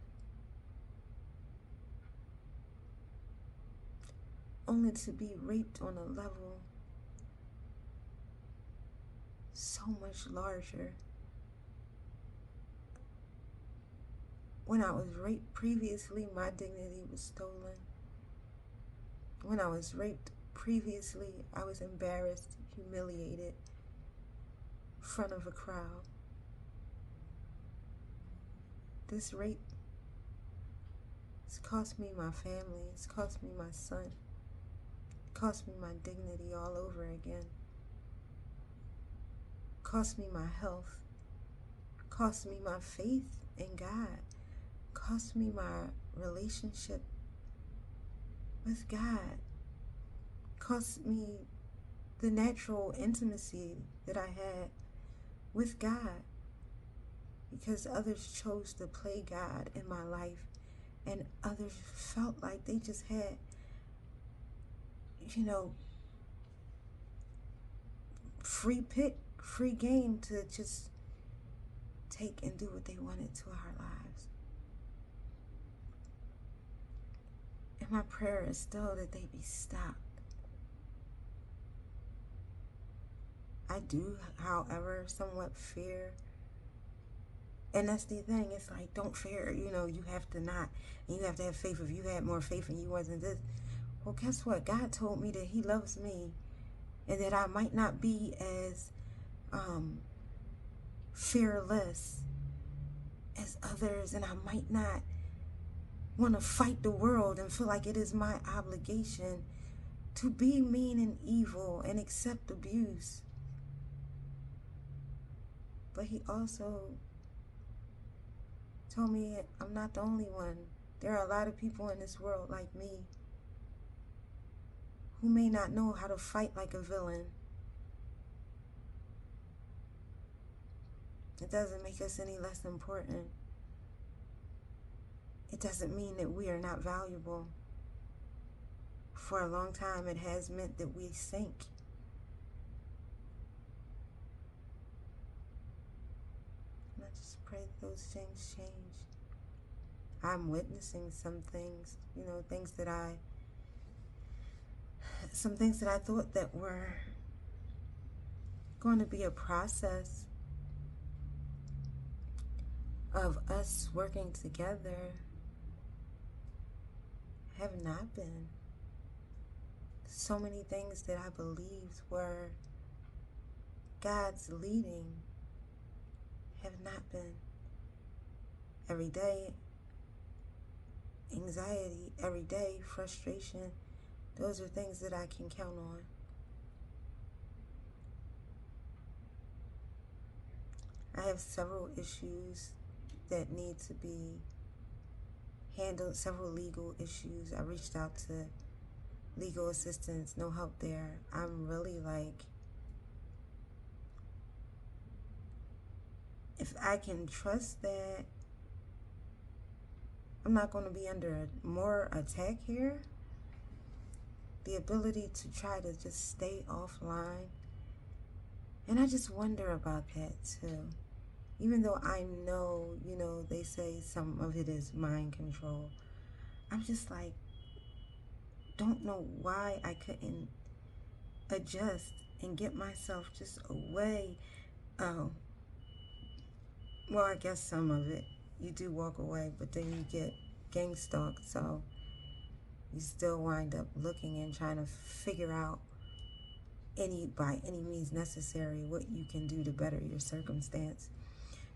only to be raped on a level so much larger. When I was raped previously, my dignity was stolen. When I was raped previously, I was embarrassed, humiliated in front of a crowd. This rape has cost me my family, it's cost me my son, it cost me my dignity all over again. It cost me my health, it cost me my faith in God, it cost me my relationship with God, it cost me the natural intimacy that I had with God. because others chose to play God in my life, and others felt like they just had, free game to just take and do what they wanted to our lives. And my prayer is still that they be stopped. I do, however, somewhat fear. And that's the thing. It's like, don't fear. You have to not. And you have to have faith. If you had more faith and you wasn't this. Well, guess what? God told me that he loves me. And that I might not be as fearless as others. And I might not want to fight the world and feel like it is my obligation to be mean and evil and accept abuse. But he also told me I'm not the only one. There are a lot of people in this world like me who may not know how to fight like a villain. It doesn't make us any less important. It doesn't mean that we are not valuable. For a long time, it has meant that we sink. And I just pray that those things change. I'm witnessing some things, some things that I thought that were going to be a process of us working together have not been. So many things that I believed were God's leading have not been. Every day, anxiety, every day, frustration, those are things that I can count on. I have several issues that need to be handled, several legal issues. I reached out to legal assistance, no help there. I'm really like, if I can trust that I'm not going to be under more attack here, the ability to try to just stay offline. And I just wonder about that too. Even though I know, they say some of it is mind control. I'm just like, don't know why I couldn't adjust and get myself just away. Oh, well, I guess some of it, you do walk away, but then you get gang stalked, so you still wind up looking and trying to figure out by any means necessary what you can do to better your circumstance,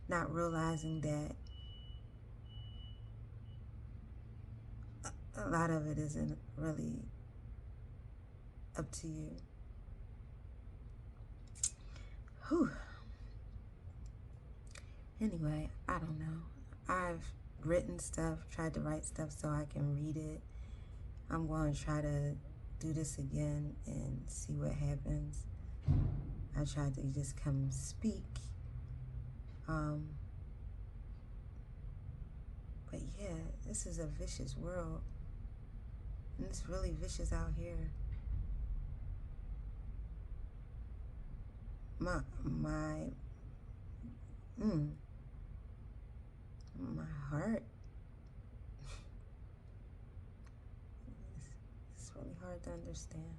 not realizing that a lot of it isn't really up to you. Whew. Anyway, I don't know. I've written stuff, tried to write stuff so I can read it. I'm going to try to do this again and see what happens. I tried to just come speak. But yeah, this is a vicious world. And it's really vicious out here. My heart. It's really hard to understand.